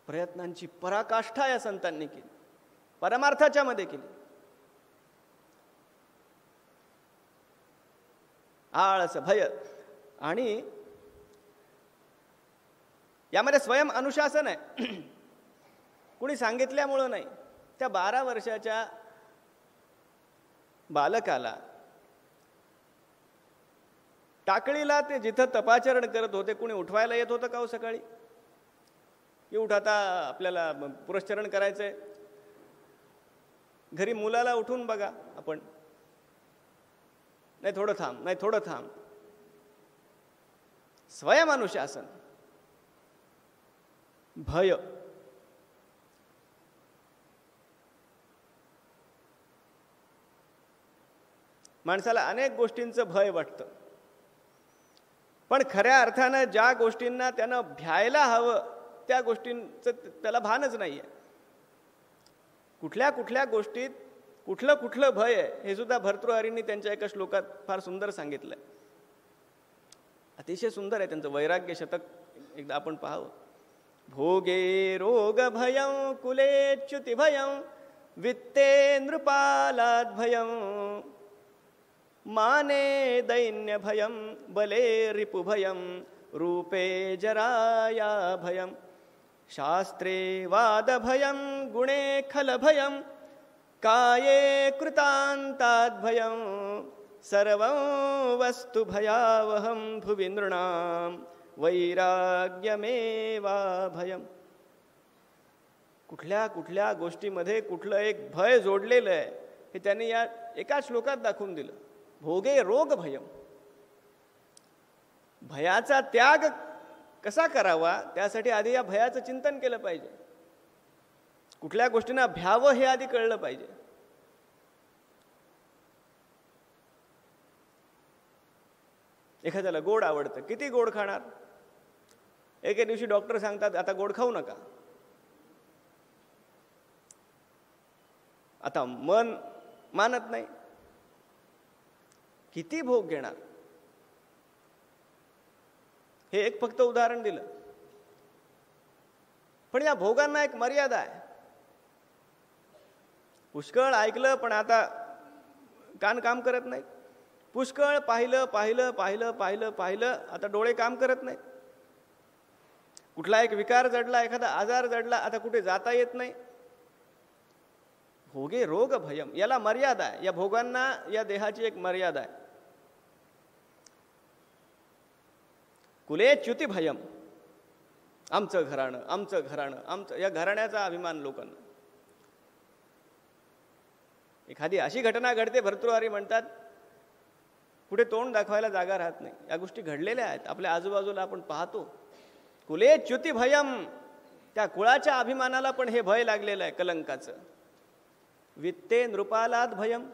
Speaker 2: प्रयत्नांची पराकाष्ठा या संतांनी केली, परमार्थाच्या मध्ये केली. आळस, भय आणि यामध्ये स्वयं अनुशासन आहे. कुणी सांगितल्यामुळं नाही. त्या 12 वर्षाच्या बालकाला टाकळीला ते जिथं तपाचरण करत होते कुणी उठवायला येत होतं का हो सकाळी? की उठ आता आपल्याला पुरस्चरण करायचंय. घरी मुलाला उठून बघा आपण, नाही थोडं थांब, नाही थोडं थांब. स्वयं अनुशासन. भय. माणसाला अनेक गोष्टींचं भय वाटतं, पण खऱ्या अर्थानं ज्या गोष्टींना त्यानं भ्यायला हवं त्या गोष्टींचं त्याला भानच नाहीये. कुठल्या कुठल्या गोष्टीत कुठलं कुठलं भय आहे हे सुद्धा भर्तृहरींनी त्यांच्या एका श्लोकात फार सुंदर सांगितलंय. अतिशय सुंदर आहे त्यांचं वैराग्य शतक, एकदा आपण पाहावं. भोगे रोग भयं कुलेच्युति भयं वित्ते नृपालाद भयं माने दैन्य भयं बले रिपु भयं रूपे जराया भयं शास्त्रे वाद भयं गुणे खल भयं काये कृतांताद भयं सर्वं वस्तु भयावहं भुवि नृणां वैराग्यमेवा भयं. कुठल्या कुठल्या गोष्टीमध्ये कुठलं एक भय जोडलेलं आहे हे त्यांनी या एका श्लोकात दाखवून दिलं. भोगे रोग भयं. भयाचा त्याग कसा करावा त्यासाठी आधी या भयाचं चिंतन केलं पाहिजे. कुठल्या गोष्टींना भ्यावं हे आधी कळलं पाहिजे. एखाद्याला गोड आवडतं, किती गोड खाणार? एके दिवशी डॉक्टर सांगतात आता गोड खाऊ नका. आता मन मानत नाही, किती भोग घेणार? हे एक फक्त उदाहरण दिलं, पण या भोगांना एक मर्यादा आहे. पुष्कळ ऐकलं पण आता कान काम करत नाही. पुष्कळ पाहिलं पाहिलं पाहिलं पाहिलं पाहिलं आता डोळे काम करत नाही. कुठला एक विकार जडला, एखादा आजार जडला, आता कुठे जाता येत नाही. भोगे रोग भयम, याला मर्यादा आहे. या भोगांना या देहाची एक मर्यादा आहे. कुले च्युती भयम, आमचं घराणं, आमचं घराणं, आमचं, या घराण्याचा अभिमान लोकांना. एखादी अशी घटना घडते, भर्तृहरी म्हणतात कुठे तोंड दाखवायला जागा राहत नाही. या गोष्टी घडलेल्या आहेत आपल्या आजूबाजूला, आपण पाहतो. कुले च्युती भयम, त्या कुळाच्या अभिमानाला पण हे भय लागलेलं आहे कलंकाचं. वित्ते नृपालाद भयम,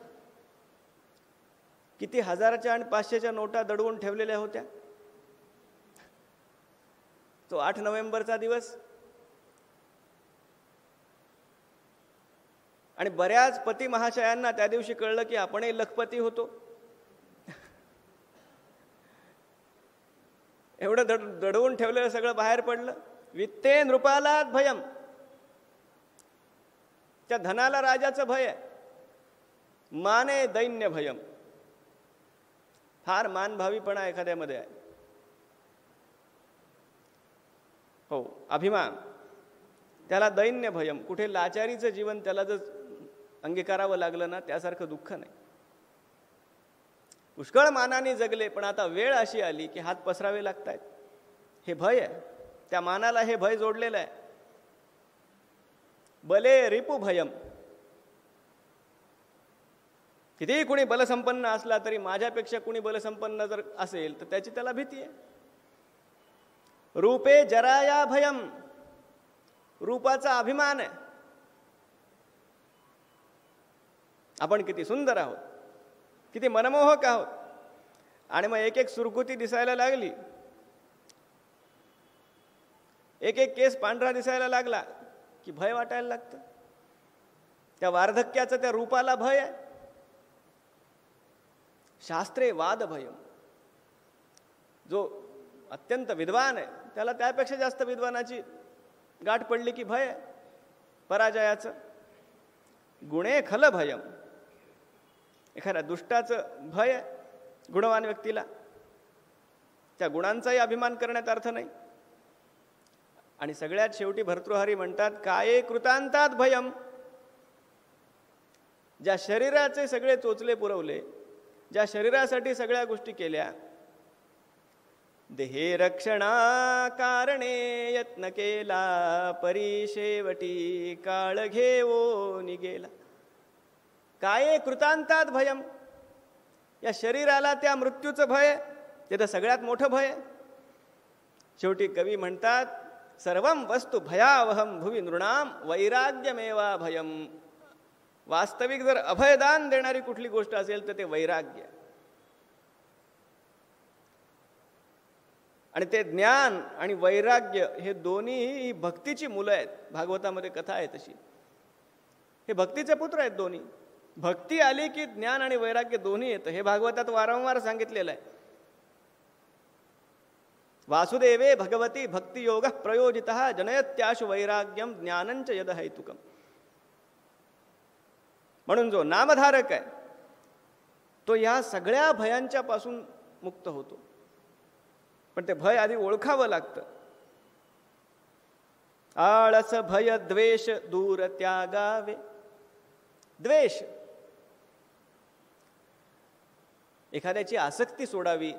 Speaker 2: किती हजाराच्या आणि 500च्या नोटा दडवून ठेवलेल्या होत्या. तो 8 नोव्हेंबरचा दिवस, आणि बऱ्याच पती महाशयांना त्या दिवशी कळलं की आपणही लखपती होतो. एवढं दडवून ठेवलेलं सगळं बाहेर पडलं. वित्ते नृपालाद भयम, त्या धनाला राजाचं भय आहे. माने दैन्य भयम, फार मानभावीपणा एखाद्यामध्ये आहे. हो, अभिमान, त्याला दैन्य भयम. कुठे लाचारीचं जीवन त्याला जर अंगीकारावं लागलं ना, त्यासारखं दुःख नाही. पुष्कळ मानाने जगले पण आता वेळ अशी आली की हात पसरावे लागतायत. हे भय आहे, त्या मानाला हे भय जोडलेलं आहे. बले रिपु भयम, कितीही कुणी बलसंपन्न असला तरी माझ्यापेक्षा कुणी बलसंपन्न जर असेल तर त्याची त्याला भीती आहे. रूपे जराया भयम, रूपाचा अभिमान आहे. आपण किती सुंदर आहोत, किती मनमोहक आहोत, आणि मग एक एक सुरकुती दिसायला लागली, एक एक केस पांढरा दिसायला लागला की भय वाटायला लागतं. त्या वार्धक्याचं त्या रूपाला भय आहे. शास्त्रे वाद भयम, जो अत्यंत विद्वान आहे त्याला त्यापेक्षा जास्त विद्वानाची गाठ पडली की भय आहे पराजयाचं. गुणे खल भयम, एखाद्या दुष्टाचं भय आहे गुणवान व्यक्तीला. त्या गुणांचाही अभिमान करण्यात अर्थ नाही. आणि सगळ्यात शेवटी भर्तृहरी म्हणतात, काये कृतांतात भयम. ज्या शरीराचे सगळे चोचले पुरवले, ज्या शरीरासाठी सगळ्या गोष्टी केल्या, देहे रक्षणा कारणे यत्न केला, परी शेवटी काळ घेवो निगेला. काये कृतांतात भयम. या शरीराला त्या मृत्यूचं भय, ते तर सगळ्यात मोठं भय. शेवटी कवी म्हणतात, सर्वं वस्तु भयावहम भुवि नृणाम वैराग्यमेवा भयम. वास्तविक जर अभयदान देणारी कुठली गोष्ट असेल तर ते वैराग्य. आणि ते ज्ञान आणि वैराग्य हे दोन्ही ही भक्तीची मुलं आहेत. भागवतामध्ये कथा आहे तशी. हे भक्तीचे पुत्र आहेत दोन्ही. भक्ती आली की ज्ञान आणि वैराग्य दोन्ही येतं. हे भागवतात वारंवार सांगितलेलं आहे. वासुदेवे भगवती भक्तियोग प्रयोजितः जनयत्याशु वैराग्यम ज्ञानंच यद हैतुकम. म्हणून जो नामधारक आहे तो या सगळ्या भयांच्या पासून मुक्त होतो. पण ते भय आधी ओळखावं लागतं. आळस भय द्वेष दूर त्यागावे. द्वेष, एखाद्याची आसक्ती सोडावी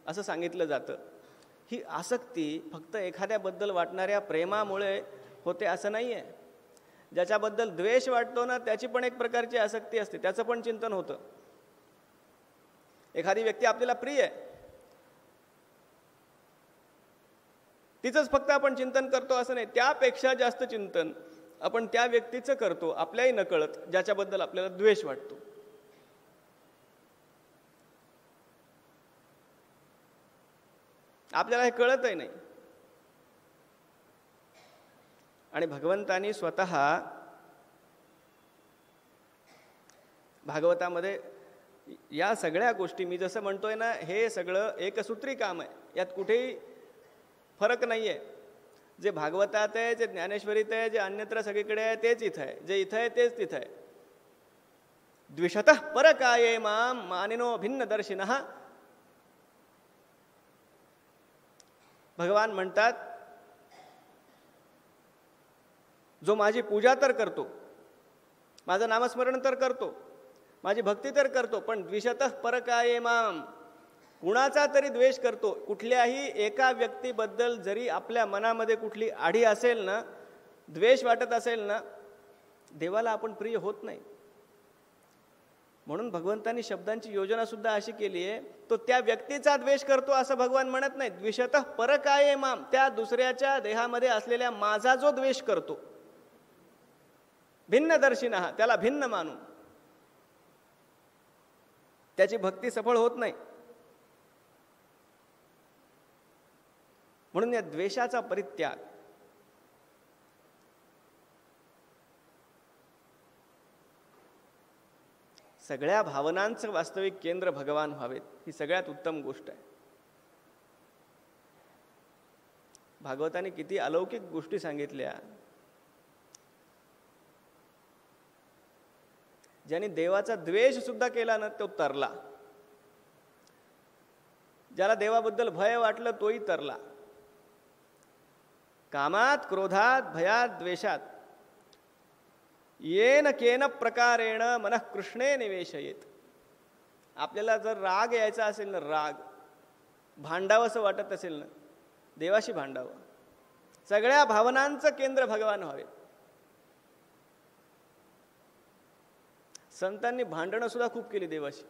Speaker 2: असं सांगितलं जातं. ही आसक्ती फक्त एखाद्याबद्दल वाटणाऱ्या प्रेमामुळे होते असं नाही आहे. ज्याच्याबद्दल द्वेष वाटतो ना, त्याची पण एक प्रकारची आसक्ती असते, त्याचं पण चिंतन होतं. एखादी व्यक्ती आपल्याला प्रिय आहे, तिचंच फक्त आपण चिंतन करतो असं नाही, त्यापेक्षा जास्त चिंतन आपण त्या व्यक्तीचं करतो आपल्याही नकळत, ज्याच्याबद्दल आपल्याला द्वेष वाटतो. आपल्याला हे कळतही नाही. आणि भगवंतानी स्वतः भागवतामध्ये या सगळ्या गोष्टी, मी जसं म्हणतोय ना, हे सगळं एकसूत्री काम आहे. यात कुठेही फरक नाही आहे. जे भागवतात आहे, जे ज्ञानेश्वरीत आहे, जे अन्यत्र सगळीकडे आहे तेच इथं आहे, जे इथं आहे तेच तिथं आहे. द्विषतः परकाये माम मानिनो भिन्न दर्शिनः. भगवान म्हणतात, जो माझी पूजा तर करतो, माझं नामस्मरण तर करतो, माझी भक्ती तर करतो, पण द्विषतः परकाये माम, कुणाचा तरी द्वेष करतो. कुठल्याही एका व्यक्तीबद्दल जरी आपल्या मनामध्ये कुठली आढी असेल ना, द्वेष वाटत असेल ना, देवाला आपण प्रिय होत नाही. म्हणून भगवंतांनी शब्दांची योजना सुद्धा अशी केली आहे, तो त्या व्यक्तीचा द्वेष करतो असं भगवान म्हणत नाही. द्विषतः परकाये माम, त्या दुसऱ्याच्या देहामध्ये असलेल्या माझा जो द्वेष करतो, भिन्न दर्शिनः, त्याला भिन्न मानून त्याची भक्ती सफळ होत नाही. म्हणून या द्वेषाचा परित्याग, सगळ्या भावनांचं वास्तविक केंद्र भगवान व्हावेत, ही सगळ्यात उत्तम गोष्ट आहे. भागवताने किती अलौकिक गोष्टी सांगितल्या. ज्याने देवाचा द्वेष सुद्धा केला ना, तो तरला. ज्याला देवाबद्दल भय वाटलं तोही तरला. कामात क्रोधात भयात द्वेषात येन केन प्रकारेण मनः कृष्णे निवेशयेत. आपल्याला जर राग यायचा असेल ना, राग भांडावं असं वाटत असेल ना, देवाशी भांडावं. सगळ्या भावनांचं केंद्र भगवान व्हावे. संतांनी भांडणं सुद्धा खूप केली देवाशी.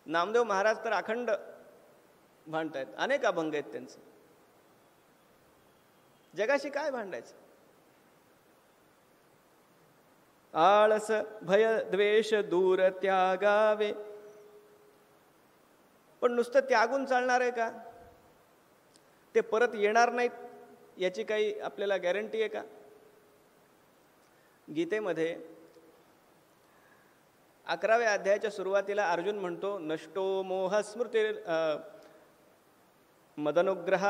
Speaker 2: नामदेव महाराज तर अखंड भांडतायत, अनेक अभंग आहेत त्यांचे. जगाशी काय भांडायचं? आळस भय द्वेष दूर त्यागावे. पण नुसतं त्यागून चालणार आहे का? ते परत येणार नाहीत याची काही आपल्याला गॅरंटी आहे का? गीतेमध्ये 11व्या अध्यायाच्या सुरुवातीला अर्जुन म्हणतो, नष्टो मोह स्मृती मदनुग्रह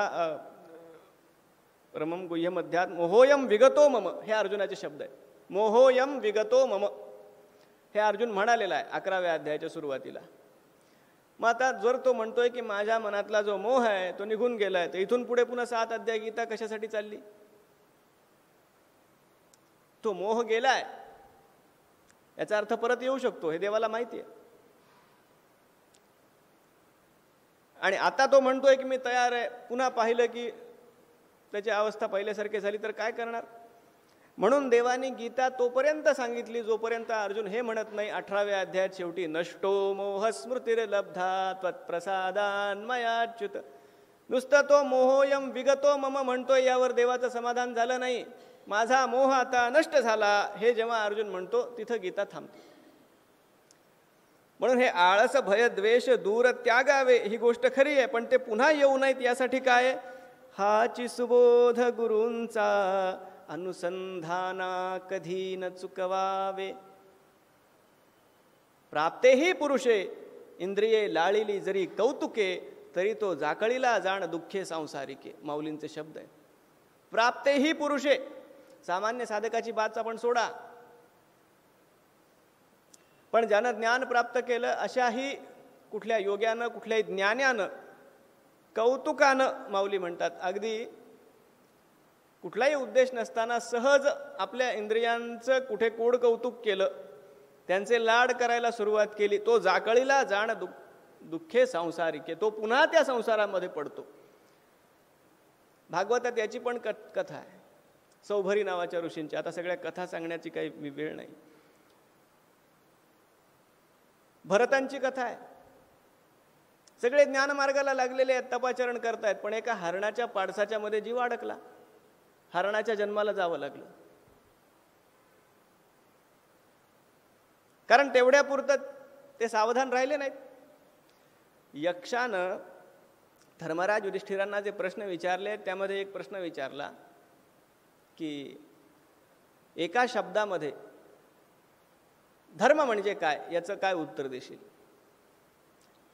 Speaker 2: रमम गुह्यम अध्यात मोहोयम विगतो मम. हे अर्जुनाचे शब्द आहेत. मोहोयम विगतो मम हे अर्जुन म्हणालेला आहे 11व्या अध्यायाच्या सुरुवातीला. मग आता जर तो म्हणतोय की माझ्या मनातला जो मोह आहे तो निघून गेलाय, तर इथून पुढे पुन्हा 7 अध्याय गीता कशासाठी चालली? तो मोह गेलाय याचा अर्थ परत येऊ शकतो हे देवाला माहिती आहे. आणि आता तो म्हणतोय की मी तयार आहे, पुन्हा पाहिलं की त्याची अवस्था पहिल्यासारखी झाली तर काय करणार? म्हणून देवानी गीता तोपर्यंत सांगितली जोपर्यंत अर्जुन हे म्हणत नाही 18व्या अध्यायात शेवटी नष्टो मोह स्मृतिर्लब्धा त्वत्प्रसादान्मयाच्युत. नुसतं तो मोहोयम विगतो मम म्हणतोय यावर देवाचं समाधान झालं नाही. माझा मोह आता नष्ट झाला हे जेव्हा अर्जुन म्हणतो तिथं गीता थांबते. म्हणून हे आळस भय द्वेष दूर त्यागावे ही गोष्ट खरी आहे, पण ते पुन्हा येऊ नयेत यासाठी काय? हाची सुबोध गुरूंचा अनुसंधाना कधी न चुकवावे. प्राप्तेही पुरुषे इंद्रिये लाळिली जरी कौतुके, तरी तो जाकळीला जाण दुःखे सांसारिके. माऊलींचे शब्द आहे. प्राप्तेही पुरुषे, सामान्य साधकाची बात आपण सोडा, पण ज्यानं ज्ञान प्राप्त केलं अशाही कुठल्या योग्यानं कुठल्याही ज्ञानानं कौतुकानं माऊली म्हणतात. अगदी कुठलाही उद्देश नसताना सहज आपल्या इंद्रियांचं कुठे कोड कौतुक केलं, त्यांचे लाड करायला सुरुवात केली, तो जाकळीला जाण दुःखे सांसारिके, तो पुन्हा त्या संसारामध्ये पडतो. भागवतात याची पण कथा आहे, सौभरी नावाच्या ऋषींची. आता सगळ्या कथा सांगण्याची काही वेळ नाही. भरतांची कथा आहे. सगळे ज्ञानमार्गाला लागलेले आहेत, तपाचरण करतायत, पण एका हरणाच्या पाडसाच्या मध्ये जीव अडकला. हरणाच्या जन्माला जावं लागलं. कारण तेवढ्यापुरतं ते सावधान राहिले नाहीत. यक्षानं धर्मराज युधिष्ठिरांना जे प्रश्न विचारले त्यामध्ये एक प्रश्न विचारला की एका शब्दामध्ये धर्म म्हणजे काय याचं काय उत्तर देशील?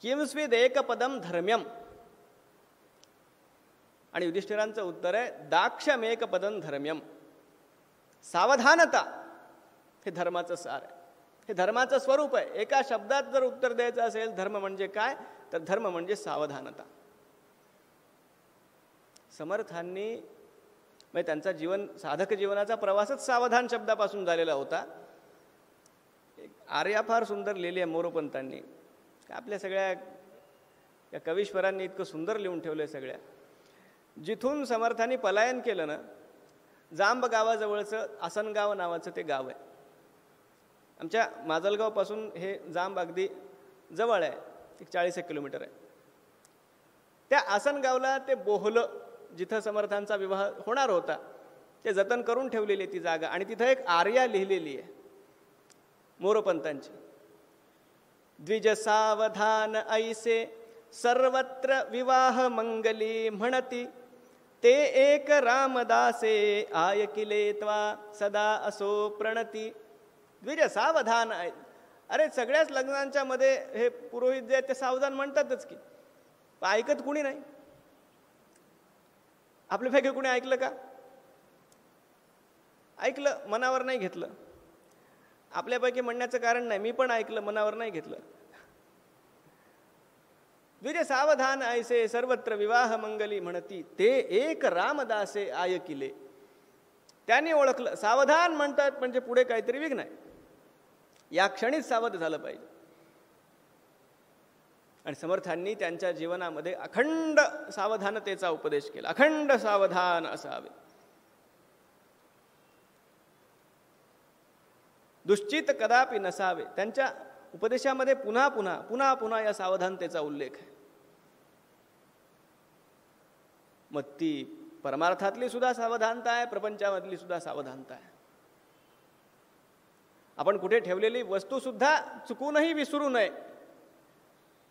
Speaker 2: किंस्विद एकपदम धर्म्यम. आणि युधिष्ठिरांचं उत्तर आहे दाक्षमेक पदम धर्म्यम. सावधानता हे धर्माचं सार आहे, हे धर्माचं स्वरूप आहे. एका शब्दात जर उत्तर द्यायचं असेल धर्म म्हणजे काय, तर धर्म म्हणजे सावधानता. समर्थांनी म्हणजे त्यांचा साधक जीवनाचा प्रवासच सावधान शब्दापासून झालेला होता. आर्या फार सुंदर लिहिली आहे मोरोपंतांनी. आपल्या सगळ्या या कवीश्वरांनी इतकं सुंदर लिहून ठेवलंय. सगळ्या जिथून समर्थांनी पलायन केलं ना, जांब गावाजवळचं आसनगाव नावाचं ते गाव आहे. आमच्या माजलगावपासून हे जांब अगदी जवळ आहे, 40 किलोमीटर आहे. त्या आसनगावला ते बोहलं जिथं समर्थांचा विवाह होणार होता ते जतन करून ठेवलेली ती जागा. आणि तिथं एक आर्या लिहिलेली आहे मोरोपंतांची. द्विज सावधान ऐसे सर्वत्र विवाह मंगली म्हणती, ते एक रामदासे आयकिले त्वा सदा असो प्रणती. द्विज सावधान. अरे सगळ्याच लग्नांच्या मध्ये हे पुरोहित जे ते सावधान म्हणतातच की, ऐकत कुणी नाही. आपल्यापैकी कुणी ऐकलं का? ऐकलं, मनावर नाही घेतलं. आपल्यापैकी म्हणण्याचं कारण नाही, मी पण ऐकलं, मनावर नाही घेतलं. द्विज सावधान ऐसे सर्वत्र विवाह मंगली म्हणती, ते एक रामदासे आयकिले. त्यांनी ओळखलं. सावधान म्हणतात म्हणजे पुढे काहीतरी विघ्न आहे, या क्षणीच सावध झालं पाहिजे. आणि समर्थांनी त्यांच्या जीवनामध्ये अखंड सावधानतेचा उपदेश केला. अखंड सावधान असावे. दुश्चित कदापि नसावे. त्यांच्या उपदेशामध्ये पुन्हा पुन्हा पुन्हा पुन्हा या सावधानतेचा उल्लेख आहे. मग ती परमार्थातली सुद्धा सावधानता आहे, प्रपंचामधली सुद्धा सावधानता आहे. आपण कुठे ठेवलेली वस्तू सुद्धा चुकूनही विसरू नये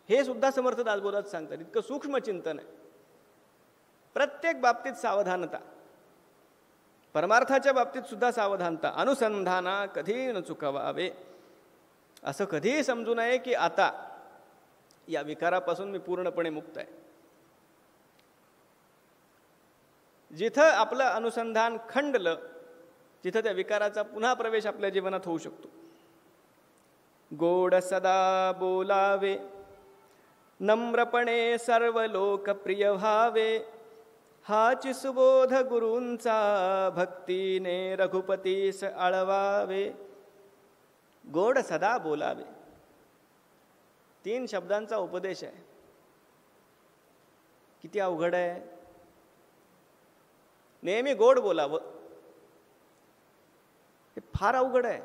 Speaker 2: हे सुद्धा समर्थ दासबोधात सांगतात. इतकं सूक्ष्म चिंतन आहे. प्रत्येक बाबतीत सावधानता, परमार्थाच्या बाबतीत सुद्धा सावधानता. अनुसंधाना कधी न चुकवावे. असं कधीही समजू नये की आता या विकारापासून मी पूर्णपणे मुक्त आहे. जिथं आपलं अनुसंधान खंडलं तिथं त्या विकाराचा पुन्हा प्रवेश आपल्या जीवनात होऊ शकतो. गोड सदा बोलावे नम्रपणे सर्व लोकप्रिय व्हावे, हाची सुबोध गुरूंचा, भक्तीने रघुपतीस आळवावे, गोड सदा बोलावे. 3 शब्दांचा उपदेश आहे. किती अवघड आहे. नेहमी गोड बोलावं, हे फार अवघड आहे.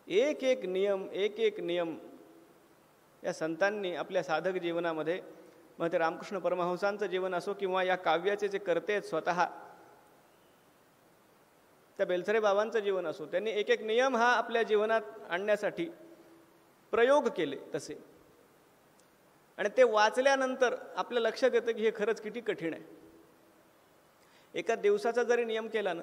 Speaker 2: एक एक नियम या संतांनी आपल्या साधक जीवनामध्ये, मग ते रामकृष्ण परमहंसांचं जीवन असो किंवा या काव्याचे जे करते आहेत स्वतः त्या बेलसरे बाबांचं जीवन असो, त्यांनी एक एक नियम हा आपल्या जीवनात आणण्यासाठी प्रयोग केले तसे. आणि ते वाचल्यानंतर आपलं लक्षात येतं की हे खरंच किती कठीण आहे. एका दिवसाचा जरी नियम केला ना,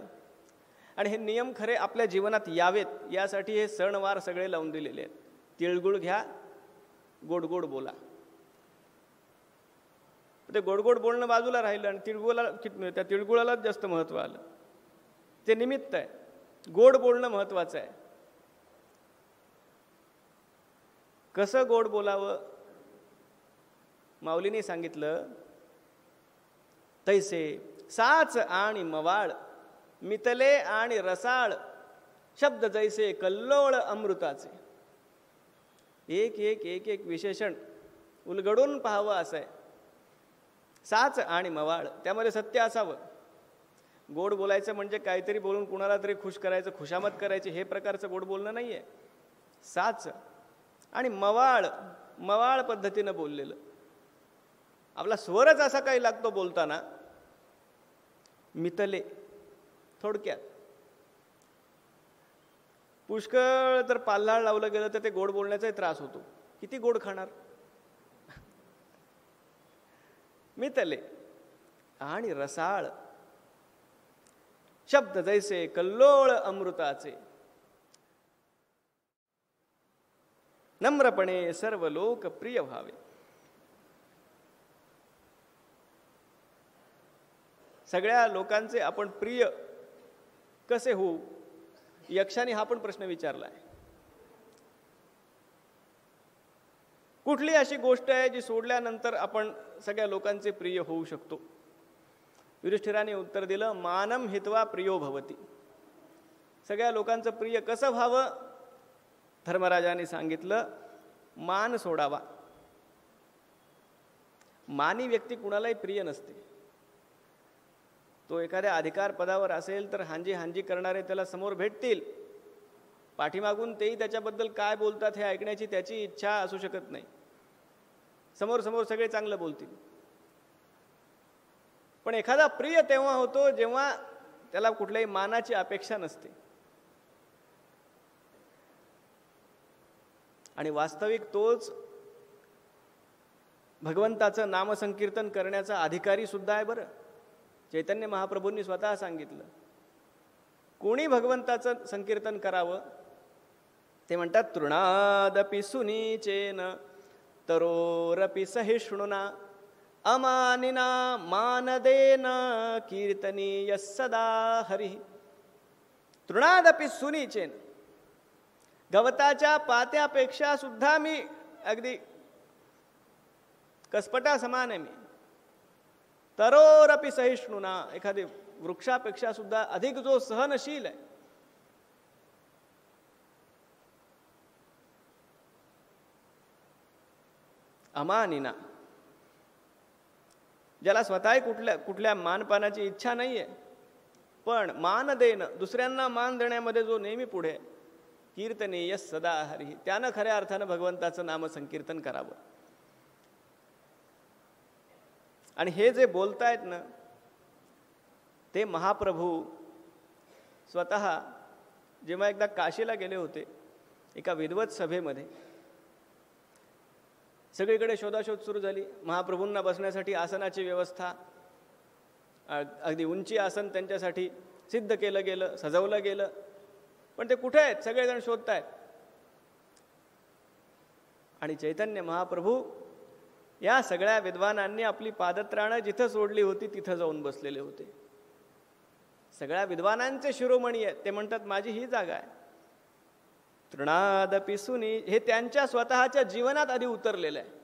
Speaker 2: आणि हे नियम खरे आपल्या जीवनात यावेत यासाठी हे सणवार सगळे लावून दिलेले आहेत. तिळगुळ घ्या, गोड गोड बोला. ते गोड गोड बोलणं बाजूला राहिलं आणि त्या तिळगुळालाच जास्त महत्त्व आलं. ते निमित्त आहे, गोड बोलणं महत्त्वाचं आहे. कसं गोड बोलावं माऊलींनी सांगितलं, तैसे साच आणि मवाळ, मितले आणि रसाळ, शब्द जैसे कल्लोळ अमृताचे. एक एक एक एक विशेषण उलगडून पाहावं असं आहे. साच आणि मवाळ, त्यामध्ये सत्य असावं. गोड बोलायचं म्हणजे काहीतरी बोलून कुणाला तरी खुश करायचं, खुशामत करायची, हे प्रकारचं गोड बोलणं नाही आहे. साच आणि मवाळ पद्धतीनं बोललेलं. आपला स्वरच असा काही लागतो बोलताना, मितले. थोडक्यात पुष्कळ तर पाल्हाळ लावलं गेलं तर ते गोड बोलण्याचाही त्रास होतो. किती गोड खाणार. मितले आणि रसाळ, शब्द जैसे कल्लोळ अमृताचे, नम्रपणे सर्व लोक प्रिय व्हावे. सगळ्या लोकांचे आपण प्रिय कसे होऊ, यक्षाने हा पण प्रश्न विचारला आहे. कुठली अशी गोष्ट आहे जी सोडल्यानंतर आपण सगळ्या लोकांचे प्रिय होऊ शकतो. युधिष्ठिराने उत्तर दिलं, मानम हित्वा प्रियो भवती. सगळ्या लोकांचं प्रिय कसं व्हावं, धर्मराजाने सांगितलं, मान सोडावा. मानी व्यक्ती कुणालाही प्रिय नसते. तो एखाद्या अधिकार पदावर असेल तर हांजी करणारे त्याला समोर भेटतील, पाठीमागून तेही त्याच्याबद्दल काय बोलतात हे ऐकण्याची त्याची इच्छा असू शकत नाही. समोर सगळे चांगलं बोलतील. पण एखादा प्रिय तेव्हा होतो जेव्हा त्याला कुठल्याही मानाची अपेक्षा नसते. आणि वास्तविक तोच भगवंताचं नामसंकीर्तन करण्याचा अधिकारी सुद्धा आहे. बरं, चैतन्य महाप्रभूंनी स्वतः सांगितलं, कोणी भगवंताचं संकीर्तन करावं. ते म्हणतात, तृणादपि सुनीचेन तरोरपि सहिष्णुना अमानिना मानदेन कीर्तनीय सदा हरी. तृणादपि सुनीचेन, गवताच्या पात्यापेक्षा सुद्धा मी अगदी कसपटा समान आहे. मी तरोरपि सहिष्णुना, एखादी वृक्षापेक्षा सुद्धा अधिक जो सहनशील आहे. अमानिना, ज्याला स्वतःही कुठल्या मानपानाची इच्छा नाहीये, पण मान देणं, दुसऱ्यांना मान देण्यामध्ये जो नेहमी पुढे आहे. कीर्तनीय सदा हरी, त्यानं खऱ्या अर्थानं भगवंताचं नामसंकीर्तन करावं. आणि हे जे बोलतायत ना, ते महाप्रभू स्वतः जेव्हा एकदा काशीला गेले होते, एका विद्वत सभेमध्ये सगळीकडे शोधाशोध सुरू झाली. महाप्रभूंना बसण्यासाठी आसनाची व्यवस्था, अगदी उंची आसन त्यांच्यासाठी सिद्ध केलं गेलं, सजवलं गेलं. पण ते कुठे आहेत, सगळेजण शोधतायत. आणि चैतन्य महाप्रभू या सगळ्या विद्वानांनी आपली पादत्राणं जिथं सोडली होती तिथं जाऊन बसलेले होते. सगळ्या विद्वानांचे शिरोमणी आहेत, ते म्हणतात माझी ही जागा आहे. तृणादपि सुनी, हे त्यांच्या स्वतःच्या जीवनात आधी उतरलेलं आहे.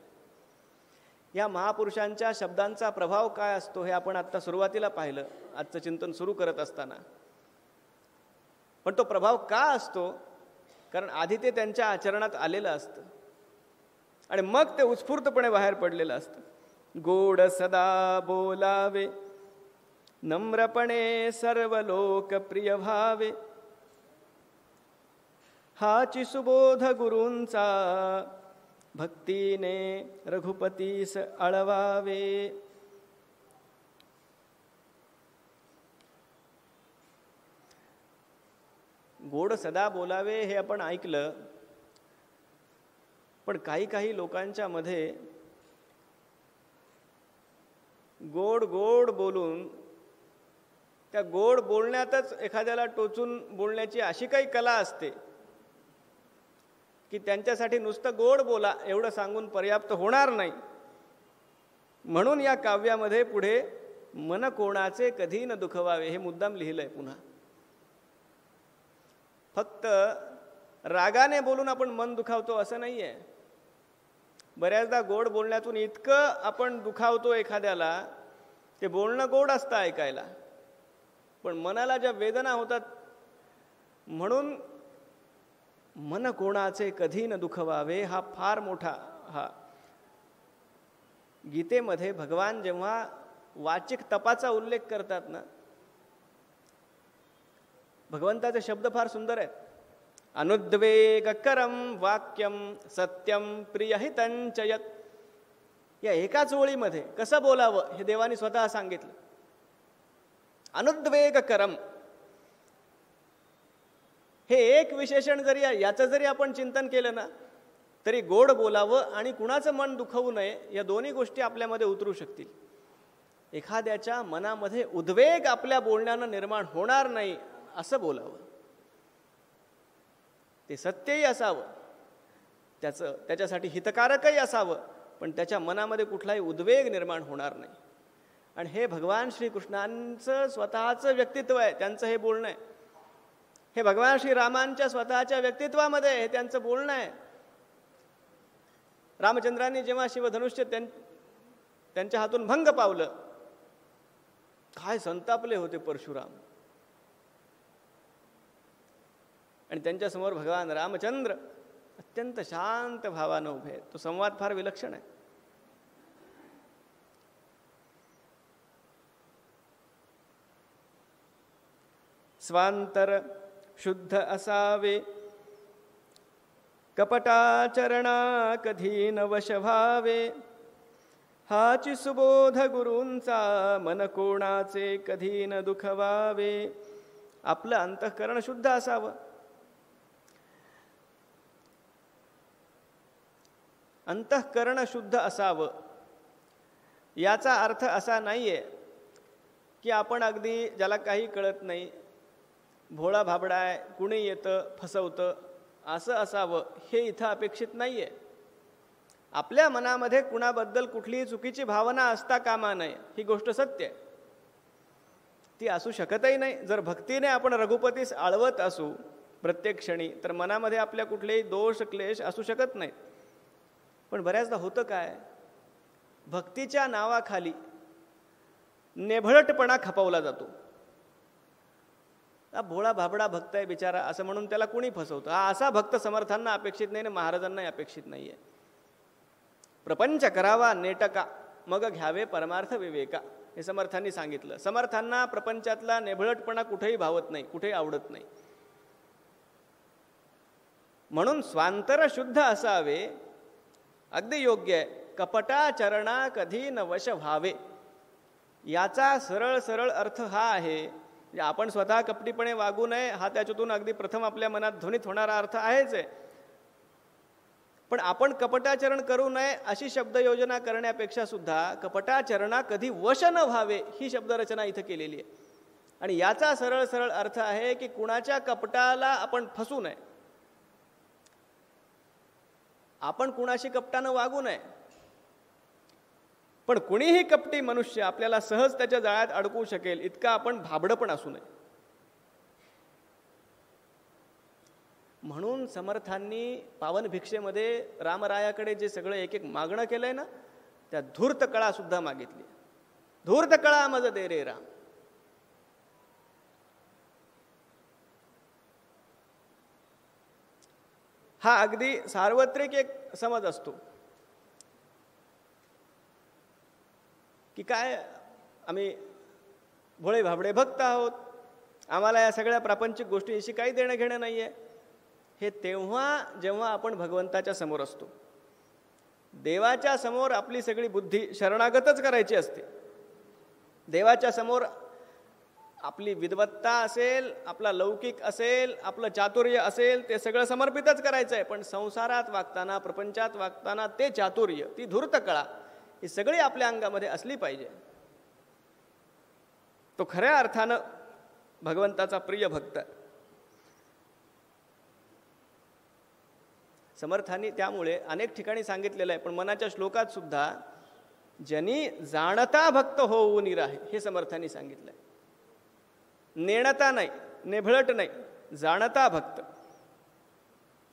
Speaker 2: या महापुरुषांच्या शब्दांचा प्रभाव काय असतो हे आपण आत्ता सुरुवातीला पाहिलं, आजचं चिंतन सुरू करत असताना. पण तो प्रभाव का असतो? कारण आधी ते त्यांच्या आचरणात आलेलं असतं आणि मग ते उत्स्फूर्तपणे बाहेर पडलेलं असतं. गोड सदा बोलावे, नम्रपणे सर्व लोक प्रिय भावे, हाची सुबोध गुरूंचा, भक्तीने रघुपतीस आळवावे. गोड सदा बोलावे हे आपण ऐकलं, पण काही काही लोकांच्या मध्ये गोड गोड बोलून त्या गोड बोलण्यातच एखाद्याला टोचून बोलण्याची अशी काही कला असते की त्यांच्यासाठी नुसतं गोड बोला एवढं सांगून पर्याप्त होणार नाही. म्हणून या काव्यामध्ये पुढे मन कोणाचे कधी न दुखवावे हे मुद्दाम लिहिलंय. पुन्हा फक्त रागाने बोलून आपण मन दुखावतो असं नाहीये. बऱ्याचदा गोड बोलण्यातून इतकं आपण दुखावतो एखाद्याला, ते बोलणं गोड असतं ऐकायला, पण मनाला ज्या वेदना होतात, म्हणून मन कोणाचे कधी न दुखवावे हा फार मोठा हा गीतेमध्ये भगवान जेव्हा वाचिक तपाचा उल्लेख करतात ना, भगवंताचे शब्द फार सुंदर आहेत. अनुद्वेगकरम वाक्यम सत्यम प्रियहितंच यत्. या एकाच ओळीमध्ये कसं बोलावं हे देवानी स्वतः सांगितलं. अनुद्वेगकरम हे एक विशेषण जरी याचं जरी आपण चिंतन केलं ना, तरी गोड बोलावं आणि कुणाचं मन दुखवू नये या दोन्ही गोष्टी आपल्यामध्ये उतरू शकतील. एखाद्याच्या मनामध्ये उद्वेग आपल्या बोलण्यानं निर्माण होणार नाही असं बोलावं. ते सत्यही असावं, त्याच्यासाठी हितकारकही असावं, पण त्याच्या मनामध्ये कुठलाही उद्वेग निर्माण होणार नाही. आणि हे भगवान श्रीकृष्णांचं स्वतःचं व्यक्तित्व आहे, त्यांचं हे बोलणं आहे. हे भगवान श्रीरामांच्या स्वतःच्या व्यक्तित्वामध्ये हे त्यांचं बोलणं आहे. रामचंद्रांनी जेव्हा शिवधनुष्य त्यांच्या हातून भंग पावलं, काय संतापले होते परशुराम. आणि त्यांच्यासमोर भगवान रामचंद्र अत्यंत शांत भावानं उभे आहेत. तो संवाद फार विलक्षण आहे. स्वांतर शुद्ध असावे, कपटाचरणा कधी न वश व्हावे, हाची सुबोध गुरूंचा मन कोणाचे कधी न दुखवावे. आपलं अंतःकरण शुद्ध असावं. अंतःकरण शुद्ध असावं याचा अर्थ असा नाहीये की आपण अगदी ज्याला काही कळत नाही, भोळा भाबडा आहे, कुणी येतं फसवतं असं असावं हे इथं अपेक्षित नाहीये. आपल्या मनामध्ये कुणाबद्दल कुठलीही चुकीची भावना असता कामा नये, ही गोष्ट सत्य आहे. ती असू शकतही नाही. जर भक्तीने आपण रघुपतीस आळवत असू प्रत्येक क्षणी, तर मनामध्ये आपल्या कुठलेही दोष क्लेश असू शकत नाहीत. पण बऱ्याचदा होतं काय, भक्तीच्या नावाखाली नेभळटपणा खपवला जातो. हा भोळा भाबडा भक्त आहे बिचारा असं म्हणून त्याला कुणी फसवतं. हा असा भक्त समर्थांना अपेक्षित नाही आणि महाराजांनाही अपेक्षित नाहीये. प्रपंच करावा नेटका, मग घ्यावे परमार्थ विवेका, हे समर्थांनी सांगितलं. समर्थांना प्रपंचातला नेभळटपणा कुठेही भावत नाही, कुठेही आवडत नाही. म्हणून स्वांतर शुद्ध असावे, अगदी योग्य आहे. कपटाचरणा कधी न वश व्हावे याचा सरळ सरळ अर्थ हा आहे, म्हणजे आपण स्वतः कपटीपणे वागू नये हा त्याच्यातून अगदी प्रथम आपल्या मनात ध्वनित होणारा अर्थ आहेच आहे. पण आपण कपटाचरण करू नये अशी शब्दयोजना करण्यापेक्षा सुद्धा कपटाचरणा कधी वश न व्हावे ही शब्दरचना इथं केलेली आहे. आणि याचा सरळ सरळ अर्थ आहे की कुणाच्या कपटाला आपण फसू नये, आपण कुणाशी कपटानं वागू नये. पण कुणीही कपटी मनुष्य आपल्याला सहज त्याच्या जाळ्यात अडकवू शकेल इतका आपण भाबडं पण असू नये. म्हणून समर्थांनी पावन भिक्षेमध्ये रामरायाकडे जे सगळं एक एक मागणं केलंय ना, त्या धूर्त कळा सुद्धा मागितली. धूर्त कळा मज दे रे राम. हा अगदी सार्वत्रिक एक समज असतो की काय आम्ही भोळे भाबडे भक्त आहोत, आम्हाला या सगळ्या प्रापंचिक गोष्टींशी काही देणं घेणं नाही आहे. हे तेव्हा जेव्हा आपण भगवंताच्या समोर असतो. देवाच्या समोर आपली सगळी बुद्धी शरणागतच करायची असते. देवाच्या समोर आपली विद्वत्ता असेल, आपला लौकिक असेल, आपलं चातुर्य असेल, ते सगळं समर्पितच करायचं आहे. पण संसारात वागताना, प्रपंचात वागताना ते चातुर्य, ती धूर्त कळा ही सगळी आपल्या अंगामध्ये असली पाहिजे. तो खऱ्या अर्थानं भगवंताचा प्रिय भक्त. समर्थांनी त्यामुळे अनेक ठिकाणी सांगितलेलं आहे, पण मनाच्या श्लोकात सुद्धा ज्यांनी जाणता भक्त होऊन राहे हे समर्थांनी सांगितलंय. नेणता नाही, नेभळट नाही, जाणता भक्त.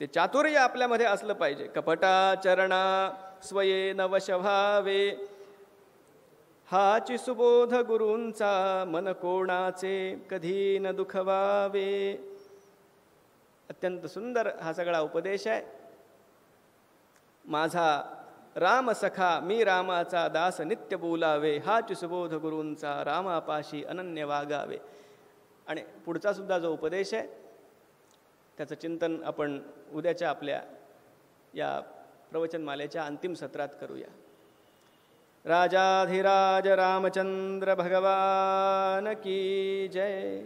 Speaker 2: ते चातुर्य आपल्यामध्ये असलं पाहिजे. कपटाचरणा स्वये नवशभावे, हाची सुबोध गुरूंचा मन कोणाचे कधी न दुखवावे. अत्यंत सुंदर हा सगळा उपदेश आहे. माझा राम सखा मी रामाचा दास नित्य बोलावे, हाची सुबोध गुरूंचा रामापाशी अनन्य वागावे. आणि पुढचा सुद्धा जो उपदेश आहे त्याचं चिंतन आपण उद्याच्या आपल्या या प्रवचनमालेच्या अंतिम सत्रात करूया. राजाधिराज रामचंद्र भगवान की जय.